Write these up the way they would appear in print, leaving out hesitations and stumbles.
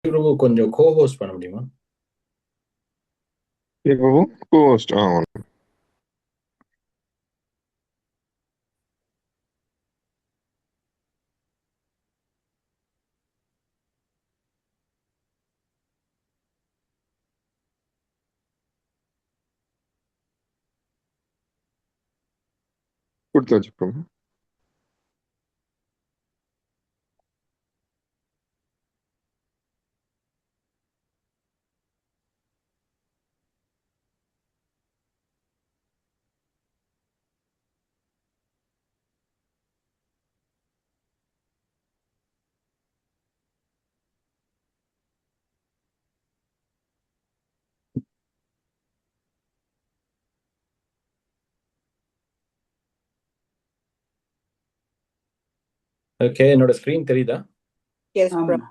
பிரபு கொஞ்சம் கோ-ஹோஸ்ட் பண்ண முடியுமா? ఏ బాబు కోస్ట్ అవును కుర్తా చెప్పు. ஓகே, என்னோட ஸ்கிரீன் தெரியுதா? Yes, bro. ஆமா.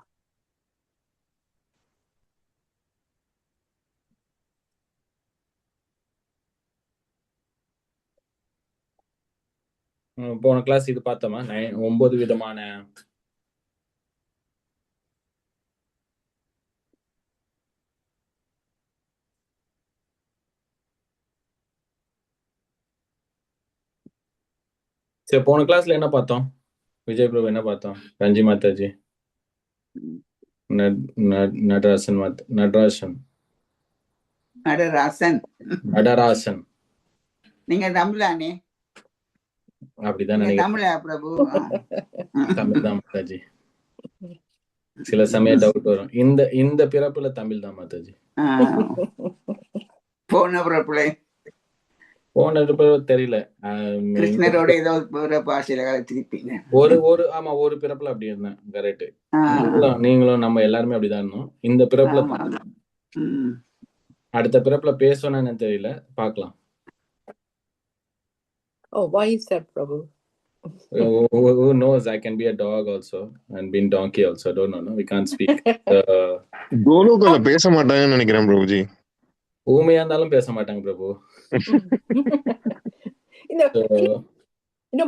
போன கிளாஸ் இது பார்த்தோமா? 9 விதமான சரி, போன கிளாஸ்ல என்ன பார்த்தோம்? விஜய் பிரபு என்ன பார்த்தோம்? ரஞ்சி மாதாஜி, நடராசன் நடராசன் நடராசன். நடராசன் நீங்க தமிழானே? அப்படிதான் நீங்க நினைக்கிறேன். தமிழா பிரபு? தமிழ் தான் மாதாஜி. சில சமயம் டவுட் வரும். இந்த பிறப்புல தமிழ் தான் மாதாஜி. போன பிறப்புல போன தெரியல. கிருஷ்ணரோட ஏதோ ஒரு பாஷையில திருப்பீங்க. ஒரு பிறப்புல அப்படி இருந்தேன். கரெக்ட். நீங்களும் நம்ம எல்லாருமே அப்படிதான் இருந்தோம். இந்த பிறப்புல அடுத்த பிறப்புல பேசணும்னு எனக்கு தெரியல, பார்க்கலாம். Oh, why is that, Prabhu? Who knows? I can be a dog also and be a donkey also. Don't know. No? We can't speak. கோலோக்கல்ல பேச மாட்டாங்கன்னு நினைக்கிறேன் பிரபுஜி. ஊமையா இருந்தாலும் பேச மாட்டாங்க பிரபு.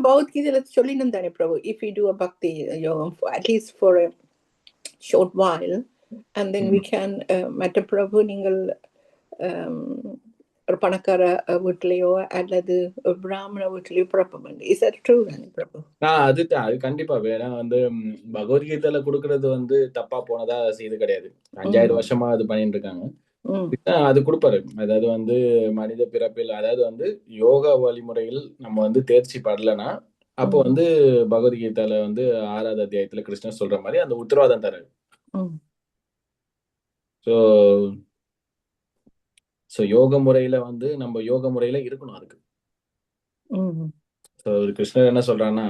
பகவத்கீதையில சொல்லினோம் தானே பிரபு, if we do a bhakti yogam at least for a short while and then we can மற்ற பிரபு நீங்கள் ஒரு பணக்கார வீட்டிலேயோ அல்லது பிராமண வீட்டிலேயோ பிறப்ப. இஸ் தட் ட்ரூ பிரபு? அது கண்டிப்பா. வேணா பகவத்கீதையில கொடுக்கறது தப்பா போனதா இது கிடையாது. 5000 வருஷமா அது பண்ணிட்டு இருக்காங்க. அது கொடுப்பாரு. அதாவது மனித பிறப்பில், அதாவது யோகா வழிமுறையில் நம்ம தேர்ச்சி படலனா அப்போ பகவத்கீதையில 6வது அத்தியாயத்துல கிருஷ்ணர் சொல்ற மாதிரி அந்த உத்தரவாதம் தராரு. சோ யோக முறையில நம்ம யோக முறையில இருக்கணும். அதுக்கு கிருஷ்ணர் என்ன சொல்றாருன்னா,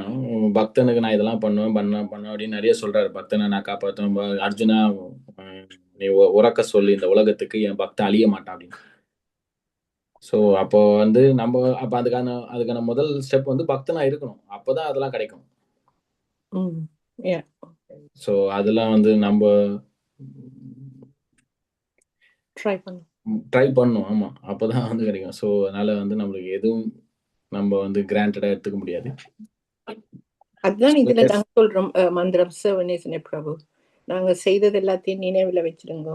பக்தனுக்கு நான் இதெல்லாம் பண்ணுவேன் அப்படின்னு நிறைய சொல்றாரு. பக்தனை நான் காப்பாற்றுவேன், அர்ஜுனா நீ உறக்க சொல்லி இந்த உலகத்துக்கு என் பக்தன் அழிய மாட்டான் அப்படின்னு. சோ அப்போ நம்ம அப்ப அதுக்கான முதல் ஸ்டெப் பக்தனா இருக்கணும். அப்பதான் அதெல்லாம் கிடைக்கும். சோ அதெல்லாம் நம்ம ட்ரை பண்ணும். ஆமா, அப்பதான் கிடைக்கும். சோ அதனால நம்மளுக்கு எதுவும் நம்ம கிராண்டடா எடுத்துக்க முடியாது. அதுதான் இதுல நாங்க சொல்றோம் மந்திரம் சர்வநேசனே பிரபு, நாங்க செய்தது எல்லாத்தையும் நினைவுல வச்சிருங்க.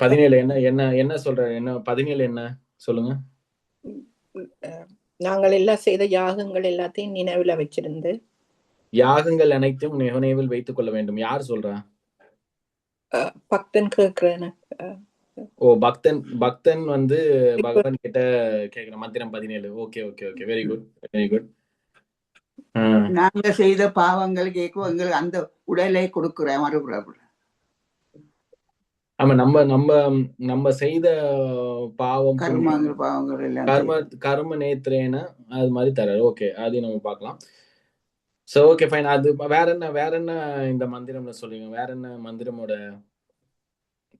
17 என்ன சொல்ற? என்ன 17 என்ன சொல்லுங்க? நாங்கள் எல்லாம் செய்த யாகங்கள் எல்லாத்தையும் நினைவுல வச்சிருந்து. யாகங்கள் அனைத்தும் நினைவில் வைத்துக் கொள்ள வேண்டும். யார் சொல்றா? பக்தன் கேக்குறேன். ஓ, பக்தன் பகவான் கிட்ட கேக்குற மந்திரம் 17. Okay okay okay, very good very good. நாங்க செய்த பாவங்கள் கேட்கும் எங்களுக்கு அந்த உடலை கொடுக்குற மறுபுறம். ஆமா, நம்ம செய்த பாவம் பாவங்கள் எல்லாம் கர்ம நேத்திரேன அது மாதிரி தராரு. ஓகே, அதையும் நம்ம பார்க்கலாம். So okay fine. அது வேற என்ன இந்த மந்திரம்னு சொல்லுங்க. வேற என்ன மந்திரமோட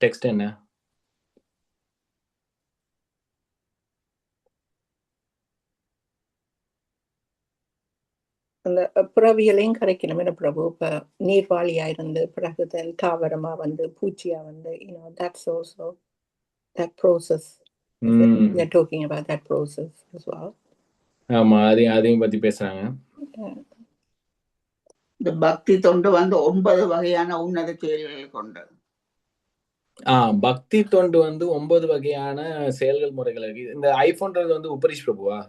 டெக்ஸ்ட் என்ன? அந்த பிறவியலையும் கரைக்கணும் என்ன பிரபு. இப்ப நீர்வாளியா இருந்து பிறகு தாவரமா பூச்சியா that's also that process. They're talking about that process as well. ஆமா, அதையும் பத்தி பேசுறாங்க. இந்த பக்தி தொண்டு வந்து 9 வகையான உன்னத செயல்களை கொண்டது. பக்தி தொண்டு வந்து 9 வகையான செயல்கள் முறைகள் இருக்கு. இந்த ஐபோன்றது வந்து உபரிஷ் பிரபுவா?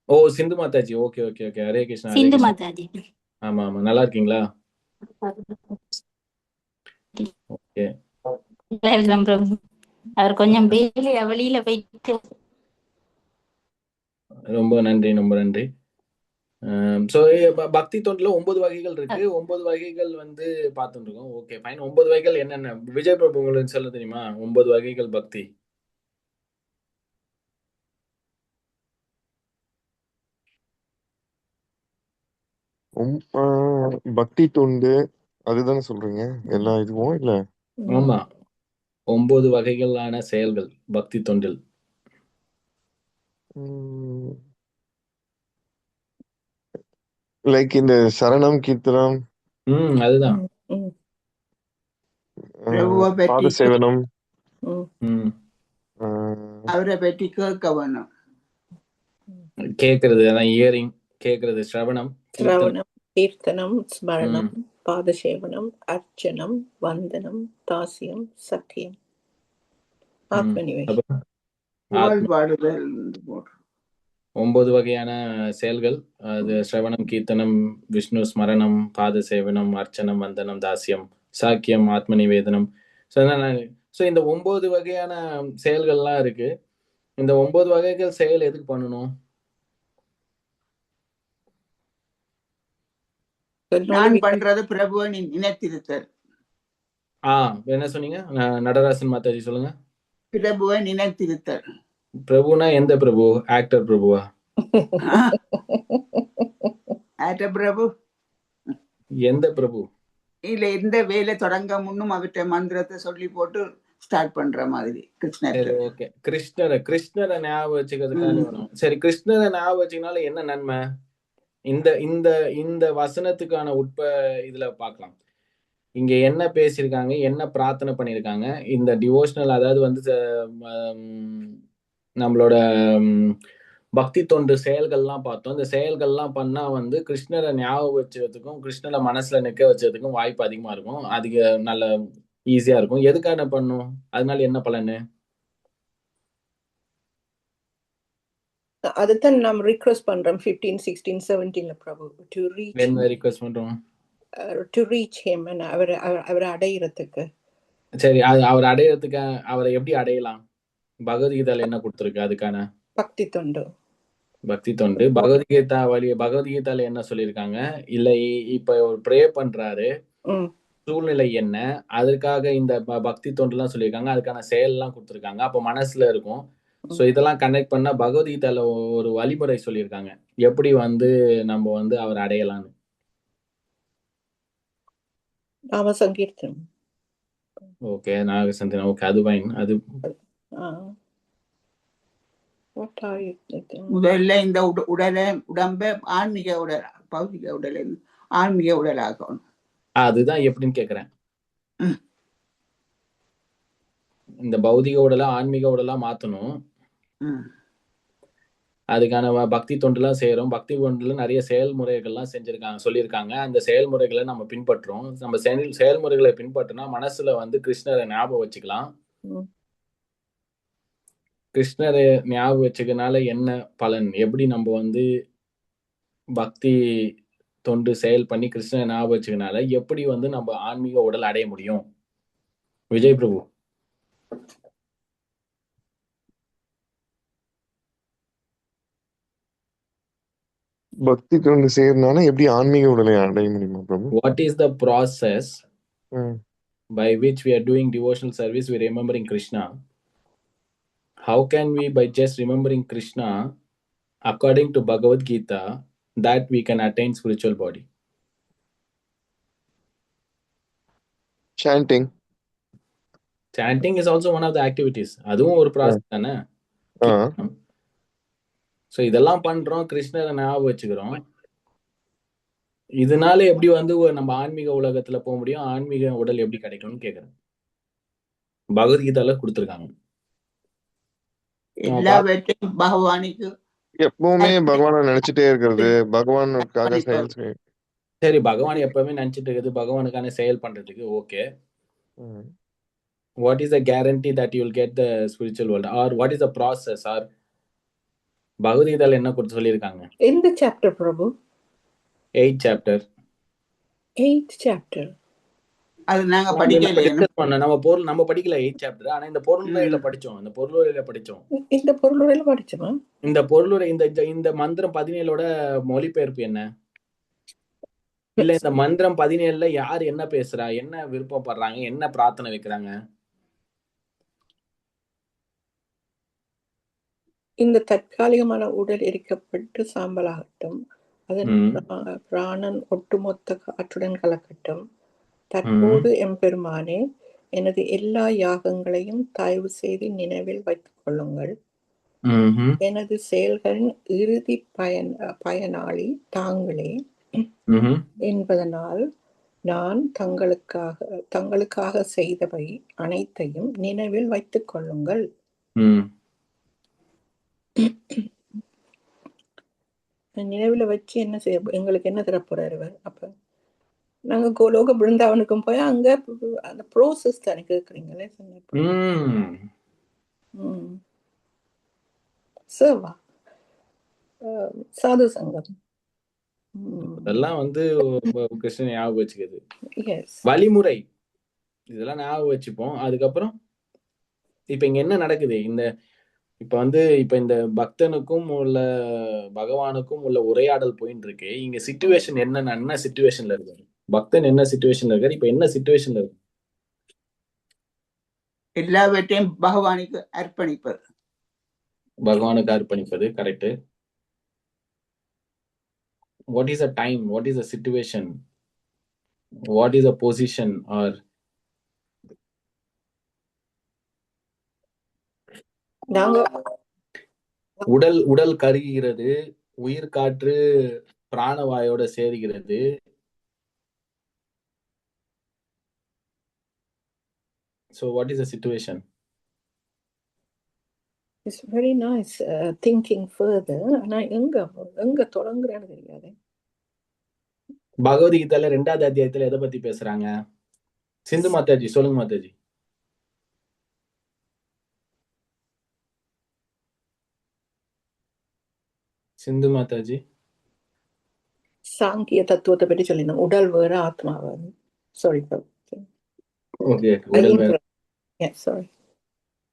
ஓ, Sindhu Mataji. Okay okay okay. Hare Krishna, Hare Sindhu Krishna. Mataji. ஆமா ஆமா, நல்லா இருக்கீங்களா? ஓகே. பிரபு அவர் கொஞ்சம் வெளியில போயிட்டு. ரொம்ப நன்றி, ரொம்ப நன்றி. சோ பக்தி தொண்டுல 9 வகைகள் இருக்கு. 9 வகைகள் வந்து பார்த்துட்டு இருக்கோம். Okay fine. 9 வகைகள் என்னென்ன விஜய் பிரபு உங்களுக்கு சொல்ல தெரியுமா? 9 வகைகள் பக்தி. பக்தி தொண்டு அதுதானே சொல்றீங்க எல்லா இதுவும் இல்ல? ஆமா, 9 வகைகளான செயல்கள் பக்தி தொண்டில். லைக் இந்த சரணம் கீர்த்தனம், அதுதான் பிரபுவை பாத பற்றி சேவனம், அவரை பற்றி கேட்க வேணும். கேக்குறது, அதான் இயரிங், கேக்குறது, சிரவணம், சிரவணம், கீர்த்தனம், ஸ்மரணம், பாதசேவனம், அர்ச்சனம், வந்தனம், தாசியம், சத்தியம், ஆத்மநிவேஷம். புகழ்பாடுதல் 9 வகையான செயல்கள். அது சிரவணம், கீர்த்தனம், விஷ்ணு ஸ்மரணம், பாத சேவனம், அர்ச்சனம், வந்தனம், தாசியம், சாக்கியம், ஆத்ம நிவேதனம். ஸோ இந்த 9 வகையான செயல்கள்லாம் இருக்கு. இந்த 9 வகைகள் செயல் எதுக்கு பண்ணணும்? நான் பண்றது பிரபுவை நீ நினைத்திருத்தல். என்ன சொன்னீங்க? நடராசன் மாதாஜி சொல்லுங்க. பிரபுவை நினைத்திருத்தல். பிரபுனா எந்த பிரபு? ஆக்டர் பிரபுவா? ஆக்டர் பிரபு எந்த பிரபு? இல்ல, எந்த வேலை தொடங்க முன்னும் அவற்றை மந்திரத்தை சொல்லி போட்டு ஸ்டார்ட் பண்ற மாதிரி கிருஷ்ணர். ஓகே, கிருஷ்ணரை ஞாபகம் வச்சுக்கிறதுக்காக வரும். சரி, கிருஷ்ணரை ஞாபகம் வச்சுக்கனால என்ன நன்மை? இந்த இந்த இந்த வசனத்துக்கான இதுல பார்க்கலாம். இங்க என்ன பேசியிருக்காங்க, என்ன பிரார்த்தனை பண்ணியிருக்காங்க. இந்த டிவோஷனல், அதாவது வந்து நம்மளோட பக்தி தொண்டு செயல்கள்லாம் பார்த்தோம். இந்த செயல்கள்லாம் பண்ணா வந்து கிருஷ்ணரை ஞாபகம் வச்சதுக்கும் கிருஷ்ணரை மனசுல நிக்க வச்சதுக்கும் வாய்ப்பு அதிகமா இருக்கும். அதிக நல்ல ஈஸியா இருக்கும். எதுக்காக பண்ணும்? அதனால என்ன பலனு? அதுதான் நாம் ரிக்வெஸ்ட் பண்றோம் 15, 16, 17 பிரபு டு ரீச். என்ன ரிக்வெஸ்ட் பண்றோம்? டு ரீச் ஹிம், அவரை அடையிறதுக்கு. சரி, அவர் அடையிறதுக்கு அவரை எப்படி அடையலாம்? பகவத்கீதால என்ன கொடுத்திருக்கு அதுக்கான? பக்தி தொண்டு. பக்தி தொண்டு. பகவத்கீதால என்ன சொல்லியிருக்காங்க? இல்ல இப்ப ப்ரே பண்றாரு, சூழ்நிலை என்ன, அதற்காக இந்த பக்தி தொண்டு எல்லாம் சொல்லியிருக்காங்க. அதுக்கான செயல் எல்லாம் கொடுத்திருக்காங்க. அப்ப மனசுல இருக்கும். சோ இதெல்லாம் கனெக்ட் பண்ணா பகவத்கீதால ஒரு வழிமுறை சொல்லியிருக்காங்க, எப்படி வந்து நம்ம வந்து அவர் அடையலாம்னு. நாம சங்கீர்த்தனம். ஓகே, நாகசந்தனம். ஓகே, அது ஃபைன். அது முதல்ல இந்த உடம்பை ஆன்மீக உடல், பௌதிக உடல் ஆன்மீக உடலாகணும். அதுதான் எப்படின்னு கேக்குறேன். இந்த பௌதிக உடலை ஆன்மீக உடலா மாத்தணும். அதுக்கான பக்தி தொண்டுலாம் செய்யறோம். பக்தி தொண்டுல நிறைய செயல்முறைகள்லாம் சொல்லியிருக்காங்க. அந்த செயல்முறைகளை நம்ம பின்பற்றுறோம். நம்ம செயல்முறைகளை பின்பற்றினா மனசுல வந்து கிருஷ்ணரை ஞாபகம் வச்சுக்கலாம். கிருஷ்ணரை ஞாபகம் வச்சுக்கனால என்ன பலன்? எப்படி நம்ம வந்து பக்தி தொண்டு செயல் பண்ணி கிருஷ்ணரை ஞாபகம் வச்சுக்கனால எப்படி வந்து நம்ம ஆன்மீக உடல் அடைய முடியும்? விஜய் பிரபு. பக்தி தொண்டு செய்யறதுனால எப்படி ஆன்மீக உடலை அடைய முடியுமா பிரபு? What is the process by which we are doing devotional service, we remembering Krishna? How can we, by just remembering Krishna, according to Bhagavad Gita, that we can attain spiritual body? Chanting is also one of the activities. அதுவும் ஒரு process தானே. So இதெல்லாம் பண்றோம், கிருஷ்ணரை ஞாபகம் வச்சுக்கிறோம். இதனால எப்படி வந்து நம்ம ஆன்மீக உலகத்துல போக முடியும்? ஆன்மீக உடல் எப்படி கிடைக்கும்னு கேக்குறேன். பகவத்கீதால கொடுத்திருக்காங்க. எல்லாவற்றையும் பகவானுக்கு எப்பவுமே பகவானை நினைச்சிட்டே இருக்கிறது, பகவானுக்காக அர்ப்பணிப்பது. செயல் செய்ய. சரி, பகவான் எப்பவுமே நினைச்சிட்டு இருக்குது, பகவானுக்கான செயல் பண்றதுக்கு okay. What is the guarantee that you will get the spiritual world, or what is the process, or பகவத்கீதையில என்ன கொடுத்து சொல்லியிருக்காங்க? எந்த சாப்டர் பிரபு? 8th chapter. 8th chapter. அது நாங்க படிக்கல. நம்ம படிக்கல 8th chapter. ஆனா இந்த பொருளுரையில படிச்சோம். இந்த பொருளுரையில படிச்சோமா? இந்த பொருளுரை இந்த மந்திரம் 17ஓட மொழிபெயர்ப்பு என்ன? இல்ல இந்த மந்திரம் 17ல யார் என்ன பேசுறா, என்ன விருப்பப்படுறாங்க, என்ன பிரார்த்தனை வைக்கிறாங்க? இந்த தற்காலிகமான உடல் எரிக்கப்பட்டு சாம்பலாகட்டும், அதன் பிராணன் ஒட்டுமொத்த காற்றுடன் கலக்கட்டும். தற்போது எம்பெருமானே, எனது எல்லா யாகங்களையும் தயவு செய்து நினைவில் வைத்துக் கொள்ளுங்கள். எனது செயல்களின் இறுதி பயனாளி தாங்களே என்பதனால் நான் தங்களுக்காக செய்தவை அனைத்தையும் நினைவில் வைத்துக் கொள்ளுங்கள். நினைவுல வச்சு என்ன செய்ய, எங்களுக்கு என்ன தரப்போறாரு? அப்ப நாங்க கோலோக பிருந்தாவனுக்கும் போய் அங்க அந்த ப்ரோசஸ் தானே கேக்குறீங்களே. சேவா, சாது சங்கம், இதெல்லாம் கிருஷ்ணன் ஞாபகம் வச்சுக்கிறது, வழிமுறை, இதெல்லாம் ஞாபகம் வச்சுப்போம். அதுக்கப்புறம் இப்ப இங்க என்ன நடக்குது? இப்ப இந்த பக்தனுக்கும் உள்ள பகவானுக்கும் உள்ள உரையாடல் போயிட்டு இருக்கு. இங்க சிச்சுவேஷன் என்ன சிச்சுவேஷன்ல இருக்கு? பக்தன் என்ன சிச்சுவேஷன்ல இருக்காரு? இப்ப என்ன சிச்சுவேஷன்ல இருக்கு? எல்லாவற்றையும் பகவானுக்கு அர்ப்பணிப்பது. Correct. What is the time? What is the situation? What is the position? Or உடல் கருகிறது, உயிர் காற்று பிராணவாயோட சேர்கிறது. So what is the situation? It's very nice thinking further. ஆனா எங்க தொடங்குறான்னு தெரியாது. பகவத்கீதையில 2வது அத்தியாயத்துல எதை பத்தி பேசுறாங்க? சிந்து மாதாஜி சொல்லுங்க. மாதாஜி, சிந்து மாதாஜி. சாங்கிய தத்துவத்தை பற்றி சொல்லிருந்தோம். உடல் வேற, ஆத்மா வேற. சாரி. Okay, sorry.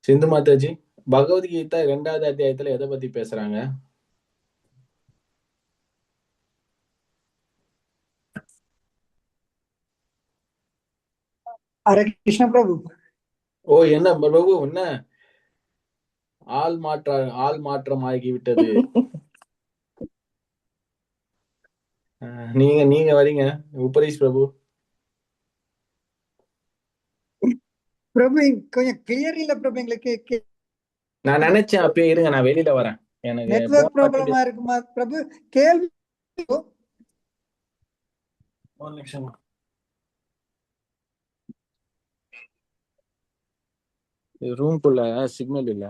சிந்து மாதாஜி, பகவத்கீதை 2வது அத்தியாயத்துல எதை பத்தி பேசுறாங்க? ஹரே கிருஷ்ண பிரபு. ஓ, என்ன பிரபு, என்ன ஆள் மாற்றம் ஆகிவிட்டது. நீங்க வரீங்க உபரீஷ் பிரபு. பிரபு கொஞ்சம் கிளியர் இல்ல பிரபு எங்களுக்கு. நான் நினைச்சேன் அப்பயே, இருங்க நான் வெளியில வரேன். எனக்கு நெட்வொர்க் ப்ராப்ளமா இருக்குமா பிரபு? கேள்வி ஒரு நிமிஷம். ரூம்குள்ள சிக்னல் இல்ல.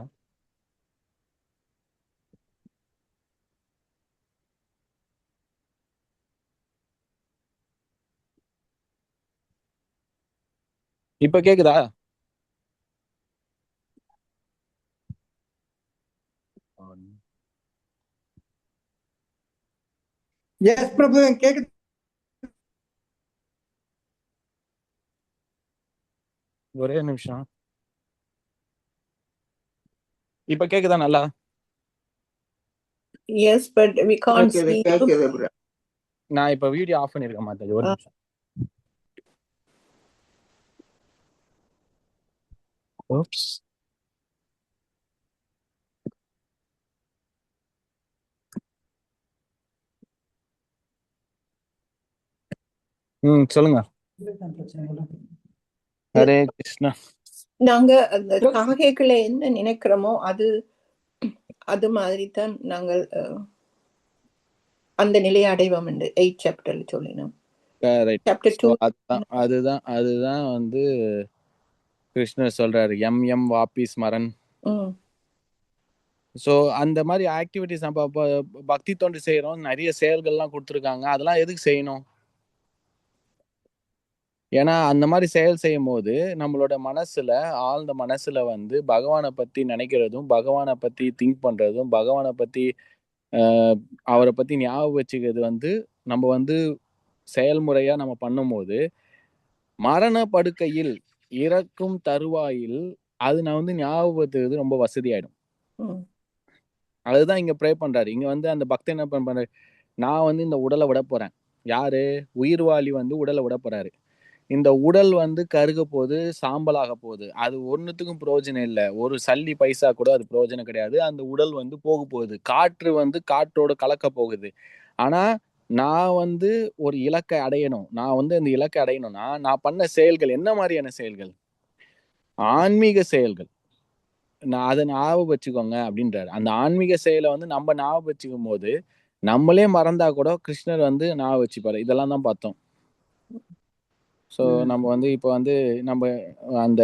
இப்ப கேக்குதா? எஸ் பிரபு கேக்குது. ஒரே நிமிஷம். இப்ப கேக்குதா நல்லா? Yes, but we can't see. நான் இப்ப வீடியோ ஆஃப் பண்ணிருக்க மாட்டேன். ஒரு நிமிஷம். ஓப்ஸ். சொல்லுங்க. ஹரே கிருஷ்ணா. நாங்க அந்த காகைகளை என்ன நினைக்கிறோமோ அது மாதிரி தான் நாங்கள் அந்த நிலையை அடைவோம் என்று 8th chapter சொல்லினோம். Chapter 2 அதுதான் கிருஷ்ணர் சொல்றாரு, எம் வாபி ஸ்மரன். ஸோ அந்த மாதிரி ஆக்டிவிட்டிஸ் நம்ம பக்தி தொண்டு செய்யறோம், நிறைய செயல்கள்லாம் கொடுத்துருக்காங்க, அதெல்லாம் எதுக்கு செய்யணும்? ஏன்னா அந்த மாதிரி செயல் செய்யும் போது நம்மளோட மனசுல, ஆழ்ந்த மனசுல வந்து பகவானை பத்தி நினைக்கிறதும், பகவானை பத்தி திங்க் பண்றதும், பகவானை பத்தி அவரை பத்தி ஞாபகம் வச்சுக்கிறது வந்து நம்ம வந்து செயல்முறையா நம்ம பண்ணும்போது மரண படுக்கையில் இறக்கும் தருவாயில் அது நான் வந்து ஞாபகத்துக்கு ரொம்ப வசதியாயிடும். அதுதான் இங்க ப்ரே பண்றாரு. இங்க வந்து அந்த பக்தன் என்ன பண்றாரு, நான் வந்து இந்த உடலை விட போறேன். யாரு? உயிர்வாளி வந்து உடலை விட போறாரு. இந்த உடல் வந்து கருக போகுது, சாம்பலாக போகுது. அது ஒன்னுத்துக்கும் பிரயோஜனம் இல்லை. ஒரு சல்லி பைசா கூட அது பிரயோஜனம் கிடையாது. அந்த உடல் வந்து போக போகுது. காற்று வந்து காற்றோட கலக்க போகுது. ஆனா நான் வந்து ஒரு இலக்கை அடையணும். நான் வந்து அந்த இலக்கை அடையணும்னா நான் பண்ண செயல்கள் என்ன மாதிரியான செயல்கள்? ஆன்மீக செயல்கள். நான் அதை ஞாபகம் வச்சுக்கோங்க அப்படின்றாரு. அந்த ஆன்மீக செயலை வந்து நம்ம ஞாபகம் வச்சுக்கும் போது நம்மளே மறந்தா கூட கிருஷ்ணர் வந்து ஞாபகம் வச்சுப்பாரு. இதெல்லாம் தான் பார்த்தோம். ஸோ நம்ம வந்து இப்போ வந்து நம்ம அந்த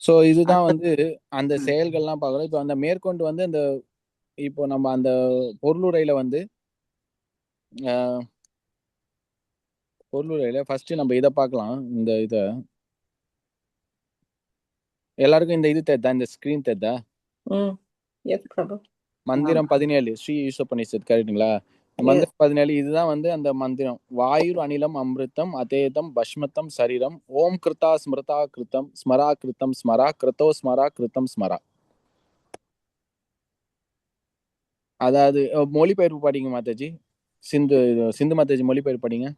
ஸோ இதுதான் வந்து அந்த செயல்கள்லாம் பார்க்குறோம். இப்போ அந்த மேற்கொண்டு வந்து அந்த இப்போ நம்ம அந்த பொருளுரையில வந்து பொருளுரையில ஃபர்ஸ்ட் நம்ம இதை பார்க்கலாம். இந்த இதை எல்லாருக்கும் இந்த இது தெரிதா? இந்த ஸ்கிரீன் தெரிதா? மந்திரம் 17 ஸ்ரீ ஈசோபனிஷத் கரெக்டுங்களா? மந்திரம் 17 இதுதான் வந்து அந்த மந்திரம். வாயுர் அனிலம் அமிர்தம் அதேதம் பஷ்மத்தம் சரீரம் ஓம் கிருத்தா ஸ்மிருதா கிருத்தம் ஸ்மரா கிருத்தம் ஸ்மரா கிருத்தோ ஸ்மரா கிருத்தம் ஸ்மரா. அதாவது மொழிபெயர்ப்பு படிங்க மாதாஜி. சிந்து மாதாஜி மொழிபெயர்ப்பு படிங்க.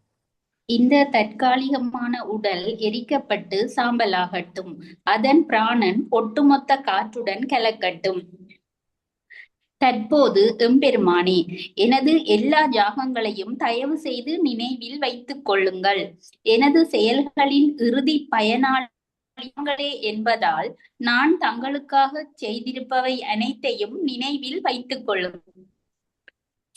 இந்த தற்காலிகமான உடல் எரிக்கப்பட்டு சாம்பலாகட்டும், அதன் பிராணன் ஒட்டுமொத்த காற்றுடன் கலக்கட்டும். தற்போது எம்பெருமானே, எனது எல்லா யாகங்களையும் தயவு செய்து நினைவில் வைத்துக் கொள்ளுங்கள். எனது செயல்களின் இறுதி பயனாளிகளே என்பதால் நான் தங்களுக்காக செய்திருப்பவை அனைத்தையும் நினைவில் வைத்துக் கொள்ளுங்கள்.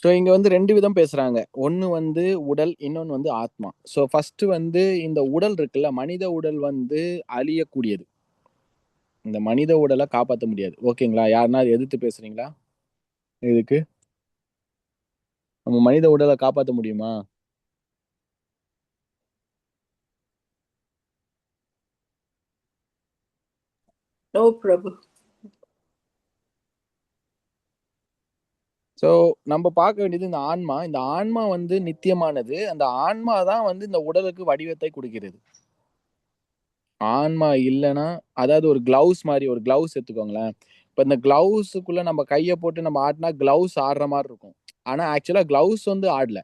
ஸோ இங்க வந்து 2 விதம் பேசுறாங்க. ஒன்னு வந்து உடல், இன்னொன்னு வந்து ஆத்மா. ஸோ ஃபர்ஸ்ட் வந்து இந்த உடல் இருக்குல்ல, மனித உடல் வந்து அழியக்கூடியது. இந்த மனித உடலை காப்பாற்ற முடியாது. ஓகேங்களா? யாருன்னா எதிர்த்து பேசுறீங்களா? இதுக்கு நம்ம மனித உடலை காப்பாற்ற முடியுமா? No, Prabhu. ஸோ நம்ம பார்க்க வேண்டியது இந்த ஆன்மா. இந்த ஆன்மா வந்து நித்தியமானது. அந்த ஆன்மா தான் வந்து இந்த உடலுக்கு வடிவத்தை கொடுக்கிறது. ஆன்மா இல்லைன்னா, அதாவது ஒரு கிளவுஸ் மாதிரி, ஒரு கிளவுஸ் எடுத்துக்கோங்களேன். இப்போ இந்த கிளவுஸுக்குள்ள நம்ம கையை போட்டு நம்ம ஆடினா கிளவுஸ் ஆடுற மாதிரி இருக்கும். ஆனா ஆக்சுவலா கிளவுஸ் வந்து ஆடல.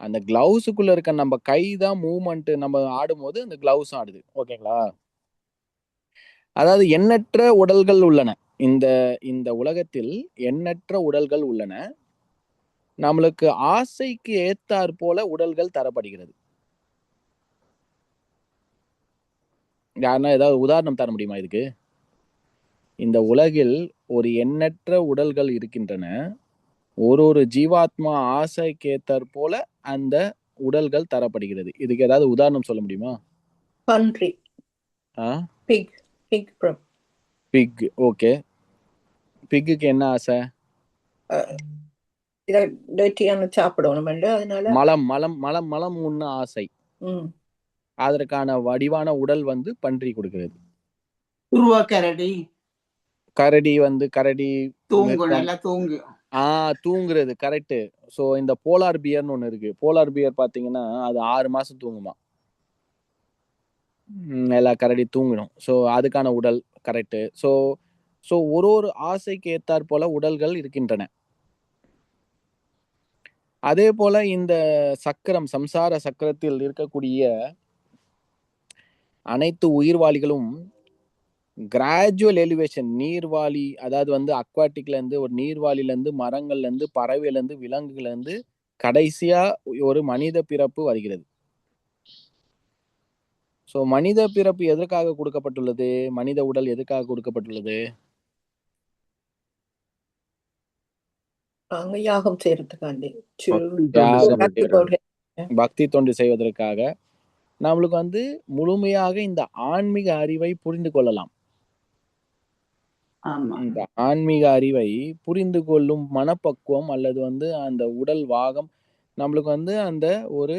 அந்த கிளவுஸுக்குள்ள இருக்க நம்ம கை தான் மூவ்மெண்ட். நம்ம ஆடும்போது அந்த கிளவுஸ் ஆடுது. ஓகேங்களா? அதாவது எண்ணற்ற உடல்கள் உள்ளன. இந்த இந்த உலகத்தில் எண்ணற்ற உடல்கள் உள்ளன. நம்மளுக்கு ஆசைக்கு ஏத்தாற் போல உடல்கள் தரப்படுகிறது. யாருன்னா ஏதாவது உதாரணம் தர முடியுமா இதுக்கு? இந்த உலகில் ஒரு எண்ணற்ற உடல்கள் இருக்கின்றன. ஒரு ஜீவாத்மா ஆசைக்கு ஏத்தாற் போல அந்த உடல்கள் தரப்படுகிறது. இதுக்கு ஏதாவது உதாரணம் சொல்ல முடியுமா? பன்றி. பிக். பிக். ஓகே. பிக்குக்கு என்ன ஆசை? சாப்பிடணும். அதனால மலம் உண்ண ஆசை. அதற்கான வடிவான உடல் வந்து பன்றி கொடுக்கிறது. கரடி வந்து தூங்குறது கரெக்ட். சோ இந்த போலார் பியர்னு ஒண்ணு இருக்கு. போலார் பியர் பாத்தீங்கன்னா அது 6 மாசம் தூங்குமா. எல்லா கரடி தூங்கணும். சோ அதுக்கான உடல் கரெக்ட். சோ ஒரு ஆசைக்கு ஏத்தாற் போல உடல்கள் இருக்கின்றன. அதே போல இந்த சக்கரம், சம்சார சக்கரத்தில் இருக்கக்கூடிய அனைத்து உயிர்வாளிகளும் கிராஜுவல் எலிவேஷன், நீர்வாழி, அதாவது வந்து அக்வாட்டிக்ல இருந்து, ஒரு நீர்வாழில இருந்து, மரங்கள்ல இருந்து, பறவைல இருந்து, விலங்குல இருந்து கடைசியா ஒரு மனித பிறப்பு வருகிறது. சோ மனித பிறப்பு எதற்காக கொடுக்கப்பட்டுள்ளது? மனித உடல் எதற்காக கொடுக்கப்பட்டுள்ளது? யாகம் செய்யறதுக்காண்டி, பக்தி தொண்டு செய்வதற்காக நம்மளுக்கு வந்து முழுமையாக இந்த ஆன்மீக அறிவை புரிந்து கொள்ளலாம். ஆமா இந்த ஆன்மீக அறிவை புரிந்து கொள்ளும் மனப்பக்குவம் அல்லது வந்து அந்த உடல் வாகம் நம்மளுக்கு வந்து அந்த ஒரு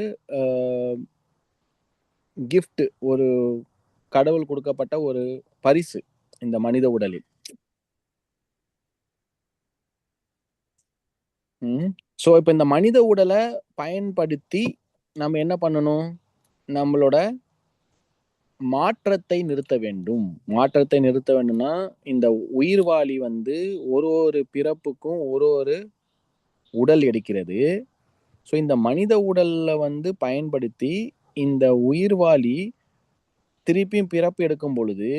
கிஃப்ட், ஒரு கடவுள் கொடுக்கப்பட்ட ஒரு பரிசு இந்த மனித உடலில். ஸோ இப்போ இந்த மனித உடலை பயன்படுத்தி நம்ம என்ன பண்ணணும்? நம்மளோட மாற்றத்தை நிறுத்த வேண்டும். மாற்றத்தை நிறுத்த வேண்டும்னா இந்த உயிர்வாளி வந்து ஒரு பிறப்புக்கும் ஒரு உடல் எடுக்கிறது. ஸோ இந்த மனித உடல்ல வந்து பயன்படுத்தி இந்த உயிர்வாளி திருப்பியும் பிறப்பு எடுக்கும் பொழுது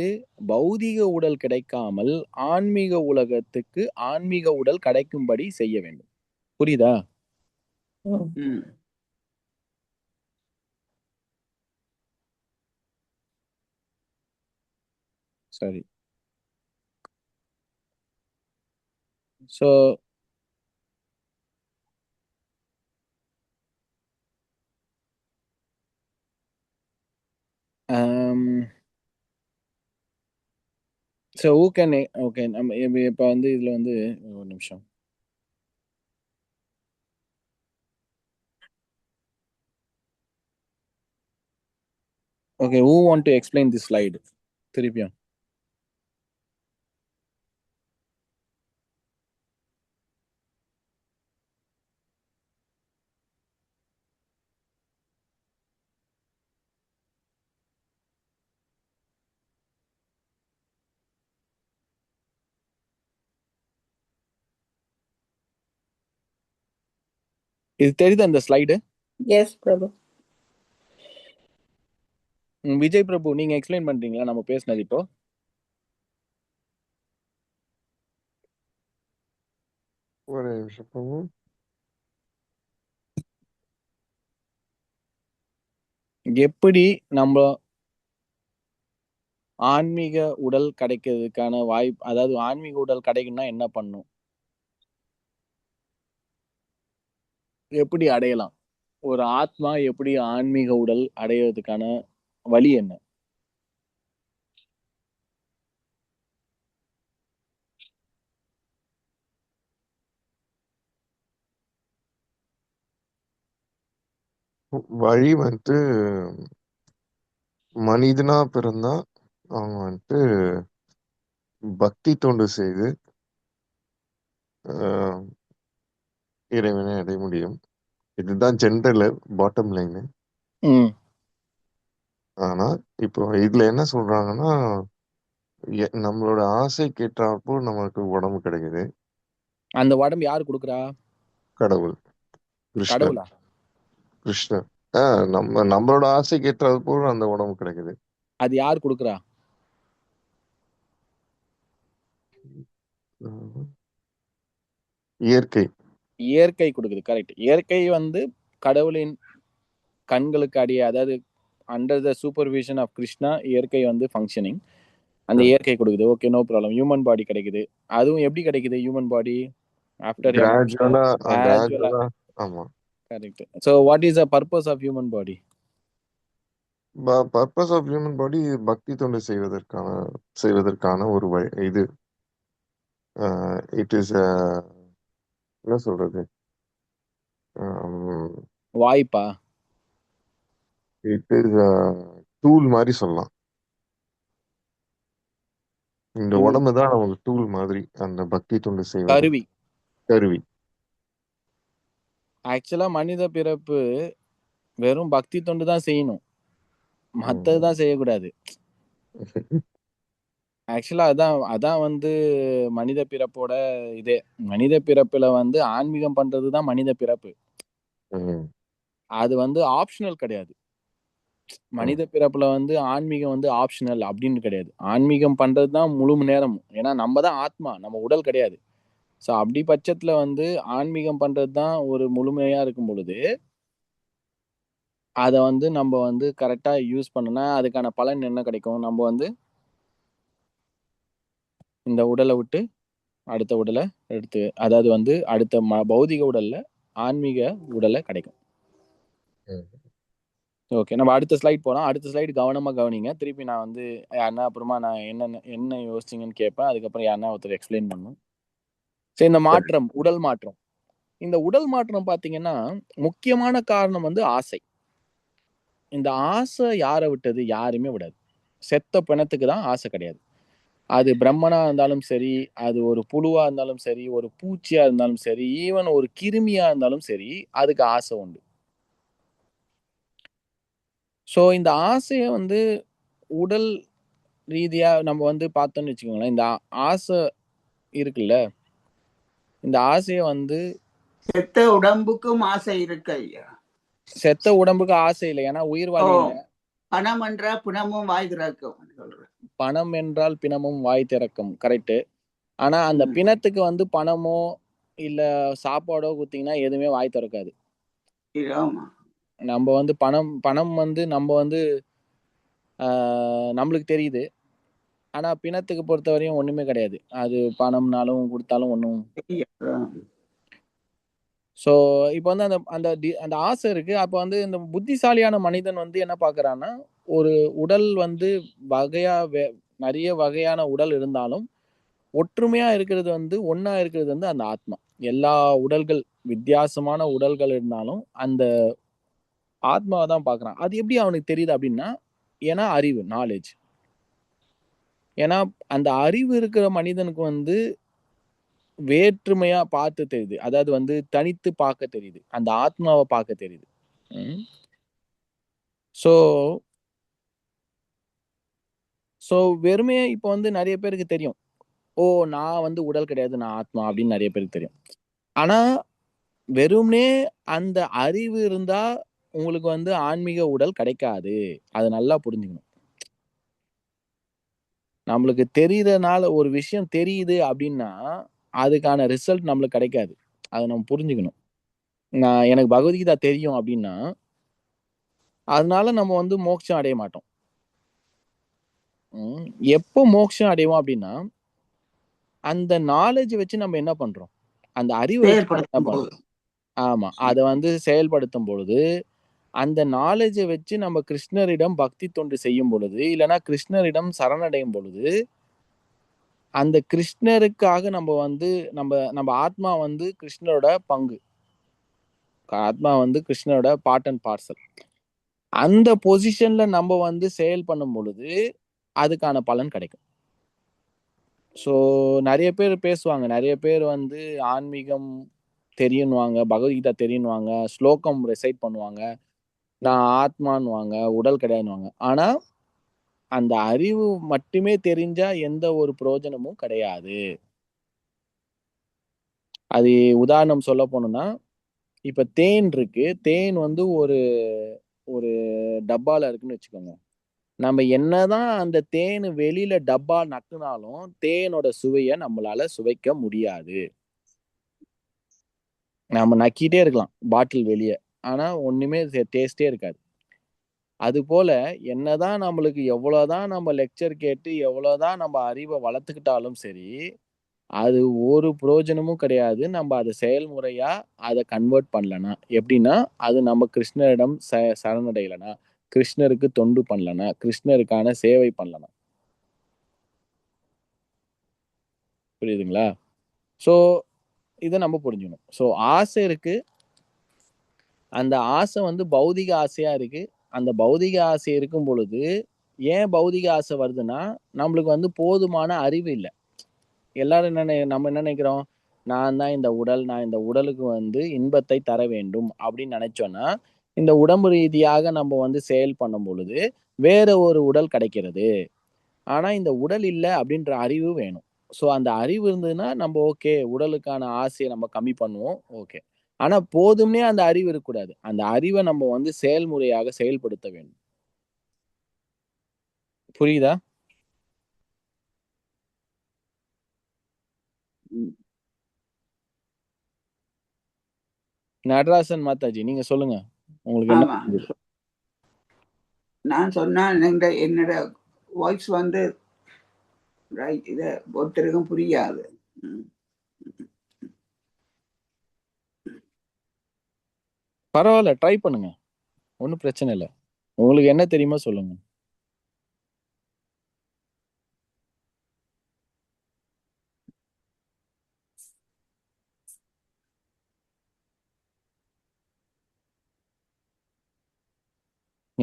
பௌதிக உடல் கிடைக்காமல் ஆன்மீக உலகத்துக்கு ஆன்மீக உடல் கிடைக்கும்படி செய்ய வேண்டும். புரியுதா? ம். சரி. So so okay. நம்ம இப்போ வந்து இதுல வந்து ஒரு நிமிஷம். Okay, who want to explain this slide? திருப்பியும். இது தெரியுது அந்த ஸ்லைடு? எஸ் பிரபு. விஜய் பிரபு, நீங்க எக்ஸ்பிளைன் பண்றீங்களா நம்ம பேசினது இப்போ? ஒரு நிமிஷம் பிரபு. எப்படி நம்ம ஆன்மீக உடல் கிடைக்கிறதுக்கான வாய்ப்பு, அதாவது ஆன்மீக உடல் கிடைக்கணும்னா என்ன பண்ணும், எப்படி அடையலாம், ஒரு ஆத்மா எப்படி ஆன்மீக உடல் அடையிறதுக்கான வழி என்ன? வழி வந்துட்டு மனிதனா பிறந்தா அவங்க வந்துட்டு பக்தி தொண்டு செய்து இறைவனை அடைய முடியும். இதுதான் ஜென்ரல் பாட்டம் லைனு. ஆனா இப்போ இதுல என்ன சொல்றாங்கன்னா, நம்மளோட ஆசை கேட்டாப்போ நமக்கு உடம்பு கிடைக்குது. அந்த உடம்பு யாரு கொடுக்குறா? கடவுள், கிருஷ்ணர். கடவுளா? கிருஷ்ணர். நம்மளோட ஆசை கேட்டால் போல் அந்த உடம்பு கிடைக்குது. அது யார் கொடுக்குறா? இயற்கை. இயற்கை கொடுக்குது. கரெக்ட். இயற்கை வந்து கடவுளின் கண்களுக்கு அடியே, அதாவது under the supervision of Krishna இயற்கை வந்து ஃபங்க்ஷனிங். அந்த இயற்கை கொடுக்குது. Okay, no problem. Human body கிடைக்குது. அதுவும் எப்படி கிடைக்குது ஹியூமன் பாடி? ஆஃப்டர் கிராஜுவலா. ஆமா, correct. So what is the purpose of human body? Purpose of human body பக்தி தொண்டு செய்வதற்கான ஒரு இது. இட் இஸ் என்ன சொல்றது, வாய்ப்பா? இட் இஸ் டூல் மாதிரி சொல்லலாம். இந்த உடம்பு தான் நமக்கு டூல் மாதிரி, அந்த பக்தி தொண்டு செய்வது கருவி. ஆக்சுவலா மனித பிறப்பு வெறும் பக்தி தொண்டு தான் செய்யணும், மற்றதுதான் செய்யக்கூடாது. ஆக்சுவலா அதான் வந்து மனித பிறப்போட இதே. மனித பிறப்புல வந்து ஆன்மீகம் பண்றதுதான் மனித பிறப்பு. அது வந்து ஆப்ஷனல் கிடையாது. மனித பிறப்புல வந்து ஆன்மீகம் வந்து ஆப்ஷனல் அப்படின்னு கிடையாது. ஆன்மீகம் பண்றதுதான் முழு நேரமும். ஏன்னா நம்ம தான் ஆத்மா, நம்ம உடல் கிடையாது. ஸோ அப்படி பட்சத்துல வந்து ஆன்மீகம் பண்றது தான் ஒரு முழுமையா இருக்கும் பொழுது அதை வந்து நம்ம வந்து கரெக்டா யூஸ் பண்ணனா அதுக்கான பலன் என்ன கிடைக்கும்? நம்ம வந்து இந்த உடலை விட்டு அடுத்த உடலை எடுத்து, அதாவது வந்து அடுத்த பௌதிக உடல்ல ஆன்மீக உடலை கிடைக்கும். ஓகே, நம்ம அடுத்த ஸ்லைட் போகலாம். அடுத்த ஸ்லைடு கவனமாக கவனிங்க. திருப்பி நான் வந்து யாருன்னா அப்புறமா நான் என்ன யோசிச்சிங்கன்னு கேட்பேன். அதுக்கப்புறம் யாருன்னா ஒருத்தர் எக்ஸ்பிளைன் பண்ணணும். சரி, இந்த மாற்றம், உடல் மாற்றம். இந்த உடல் மாற்றம் பார்த்தீங்கன்னா முக்கியமான காரணம் வந்து ஆசை. இந்த ஆசை யாரை விட்டது? யாருமே விடாது. செத்த பிணத்துக்கு தான் ஆசை கிடையாது. அது பிரம்மனா இருந்தாலும் சரி, அது ஒரு புழுவா இருந்தாலும் சரி, ஒரு பூச்சியா இருந்தாலும் சரி, ஈவன் ஒரு கிருமியா இருந்தாலும் சரி, அதுக்கு ஆசை உண்டு. ஸோ இந்த ஆசையை வந்து உடல் ரீதியா நம்ம வந்து பார்த்தோம்னு வச்சுக்கோங்களேன், இந்த ஆசை இருக்குல்ல, இந்த ஆசையை வந்து செத்த உடம்புக்கும் ஆசை இருக்கு ஐயா. செத்த உடம்புக்கு ஆசை இல்லை, ஏன்னா உயிர் வாழி இல்லை. பணம் என்றால் பிணமும் வாய் திறக்கும் சொல்றேன். பணம் என்றால் பிணமும் வாய் திறக்கும், கரெக்ட். ஆனா அந்த பிணத்துக்கு வந்து பணமோ இல்ல சாப்பாடோ குத்திங்கன்னா எதுவுமே வாய் திறக்காது. நம்ம வந்து பணம் வந்து நம்ம வந்து நம்மளுக்கு தெரியுது. ஆனா பிணத்துக்கு பொறுத்தவரையும் ஒண்ணுமே கிடையாது. அது பணம்னாலும் கொடுத்தாலும் ஒண்ணும். ஸோ இப்போ வந்து அந்த ஆசை இருக்கு. அப்போ வந்து இந்த புத்திசாலியான மனிதன் வந்து என்ன பார்க்கறான்னா, ஒரு உடல் வந்து நிறைய வகையான உடல் இருந்தாலும் ஒற்றுமையா இருக்கிறது வந்து ஒன்னா இருக்கிறது வந்து அந்த ஆத்மா. எல்லா உடல்கள், வித்தியாசமான உடல்கள் இருந்தாலும் அந்த ஆத்மாவை தான் பார்க்கறான். அது எப்படி அவனுக்கு தெரியுது அப்படின்னா, ஏன்னா அறிவு, நாலேஜ். ஏன்னா அந்த அறிவு இருக்கிற மனிதனுக்கு வந்து வேற்றுமையா பார்த்து தெரியுது. அதாவது வந்து தனித்து பார்க்க தெரியுது. அந்த ஆத்மாவை பார்க்க தெரியுது. ஸோ வெறுமையா இப்போ வந்து நிறைய பேருக்கு தெரியும், ஓ நான் வந்து உடல் கிடையாது, நான் ஆத்மா அப்படின்னு நிறைய பேருக்கு தெரியும். ஆனா வெறும்னே அந்த அறிவு இருந்தா உங்களுக்கு வந்து ஆன்மீக உடல் கிடைக்காது. அதை நல்லா புரிஞ்சுக்கணும். நம்மளுக்கு தெரியறதுனால ஒரு விஷயம் தெரியுது அப்படின்னா அதுக்கான ரிசல்ட் நம்மளுக்கு கிடைக்காது. அதை நம்ம புரிஞ்சுக்கணும். எனக்கு பகவத்கீதா தெரியும் அப்படின்னா அதனால நம்ம வந்து மோட்சம் அடைய மாட்டோம். எப்போ மோட்சம் அடைவோம் அப்படின்னா அந்த நாலேஜ் வச்சு நம்ம என்ன பண்றோம், அந்த அறிவை வச்சு என்ன பண்றோம். ஆமா, அதை வந்து செயல்படுத்தும் பொழுது அந்த நாலேஜை வச்சு நம்ம கிருஷ்ணரிடம் பக்தி தொண்டு செய்யும் பொழுது, இல்லைன்னா கிருஷ்ணரிடம் சரணடையும் பொழுது, அந்த கிருஷ்ணருக்காக நம்ம வந்து நம்ம ஆத்மா வந்து கிருஷ்ணரோட பங்கு, ஆத்மா வந்து கிருஷ்ணரோட பார்ட் அண்ட் பார்சல். அந்த பொசிஷன்ல நம்ம வந்து செயல் பண்ணும் பொழுது அதுக்கான பலன் கிடைக்கும். ஸோ நிறைய பேர் பேசுவாங்க, நிறைய பேர் வந்து ஆன்மீகம் தெரியுன்னுவாங்க, பகவத்கீதா தெரியுன்னுவாங்க, ஸ்லோகம் ரெசைட் பண்ணுவாங்க, நான் ஆத்மான்னுவாங்க, உடல் கிடையாதுன்னுவாங்க. ஆனா அந்த அறிவு மட்டுமே தெரிஞ்சா எந்த ஒரு பிரயோஜனமும் கிடையாது. அது உதாரணம் சொல்ல போனோம்னா, இப்ப தேன் இருக்கு. தேன் வந்து ஒரு ஒரு டப்பால இருக்குன்னு வச்சுக்கோங்க. நம்ம என்னதான் அந்த தேன் வெளியில டப்பா நக்குனாலும் தேனோட சுவையை நம்மளால சுவைக்க முடியாது. நம்ம நக்கிட்டே இருக்கலாம் பாட்டில் வெளியே, ஆனா ஒண்ணுமே டேஸ்டே இருக்காது. அது போல என்னதான் நம்மளுக்கு எவ்வளவுதான் நம்ம லெக்சர் கேட்டு எவ்வளவுதான் நம்ம அறிவை வளர்த்துக்கிட்டாலும் சரி, அது ஒரு பிரயோஜனமும் கிடையாது. நம்ம அதை செயல்முறையா அதை கன்வெர்ட் பண்ணலனா, எப்படின்னா அது நம்ம கிருஷ்ணரிடம் சரணடையலனா, கிருஷ்ணருக்கு தொண்டு பண்ணலனா, கிருஷ்ணருக்கான சேவை பண்ணலனா. புரியுதுங்களா? ஸோ இதை நம்ம புரிஞ்சுக்கணும். ஸோ ஆசை இருக்கு. அந்த ஆசை வந்து பௌதிக ஆசையா இருக்கு. அந்த பௌதிக ஆசை இருக்கும் பொழுது ஏன் பௌதிக ஆசை வருதுன்னா, நம்மளுக்கு வந்து போதுமான அறிவு இல்லை. எல்லாரும் நம்ம என்ன நினைக்கிறோம், நான் தான் இந்த உடல், நான் இந்த உடலுக்கு வந்து இன்பத்தை தர வேண்டும் அப்படின்னு நினைச்சோன்னா, இந்த உடம்பு ரீதியாக நம்ம வந்து செயல் பண்ணும் பொழுது வேற ஒரு உடல் கிடைக்கிறது. ஆனா இந்த உடல் இல்லை அப்படின்ற அறிவு வேணும். ஸோ அந்த அறிவு இருந்ததுன்னா நம்ம ஓகே, உடலுக்கான ஆசையை நம்ம கம்மி பண்ணுவோம், ஓகே. ஆனா போதும்னே அந்த அறிவு இருக்கக்கூடாது. அந்த அறிவை நம்ம வந்து செயல்முறையாக செயல்படுத்த வேண்டும். புரியுதா? நடராசன் மாதாஜி, நீங்க சொல்லுங்க, உங்களுக்கு என்ன? நான் சொன்னா என்னோட வாய்ஸ் வந்து ரைட், இத ஒருத்தருக்கும் புரியாது. பரவாயில்ல, ட்ரை பண்ணுங்க, ஒன்றும் பிரச்சனை இல்லை. உங்களுக்கு என்ன தெரியுமா சொல்லுங்க.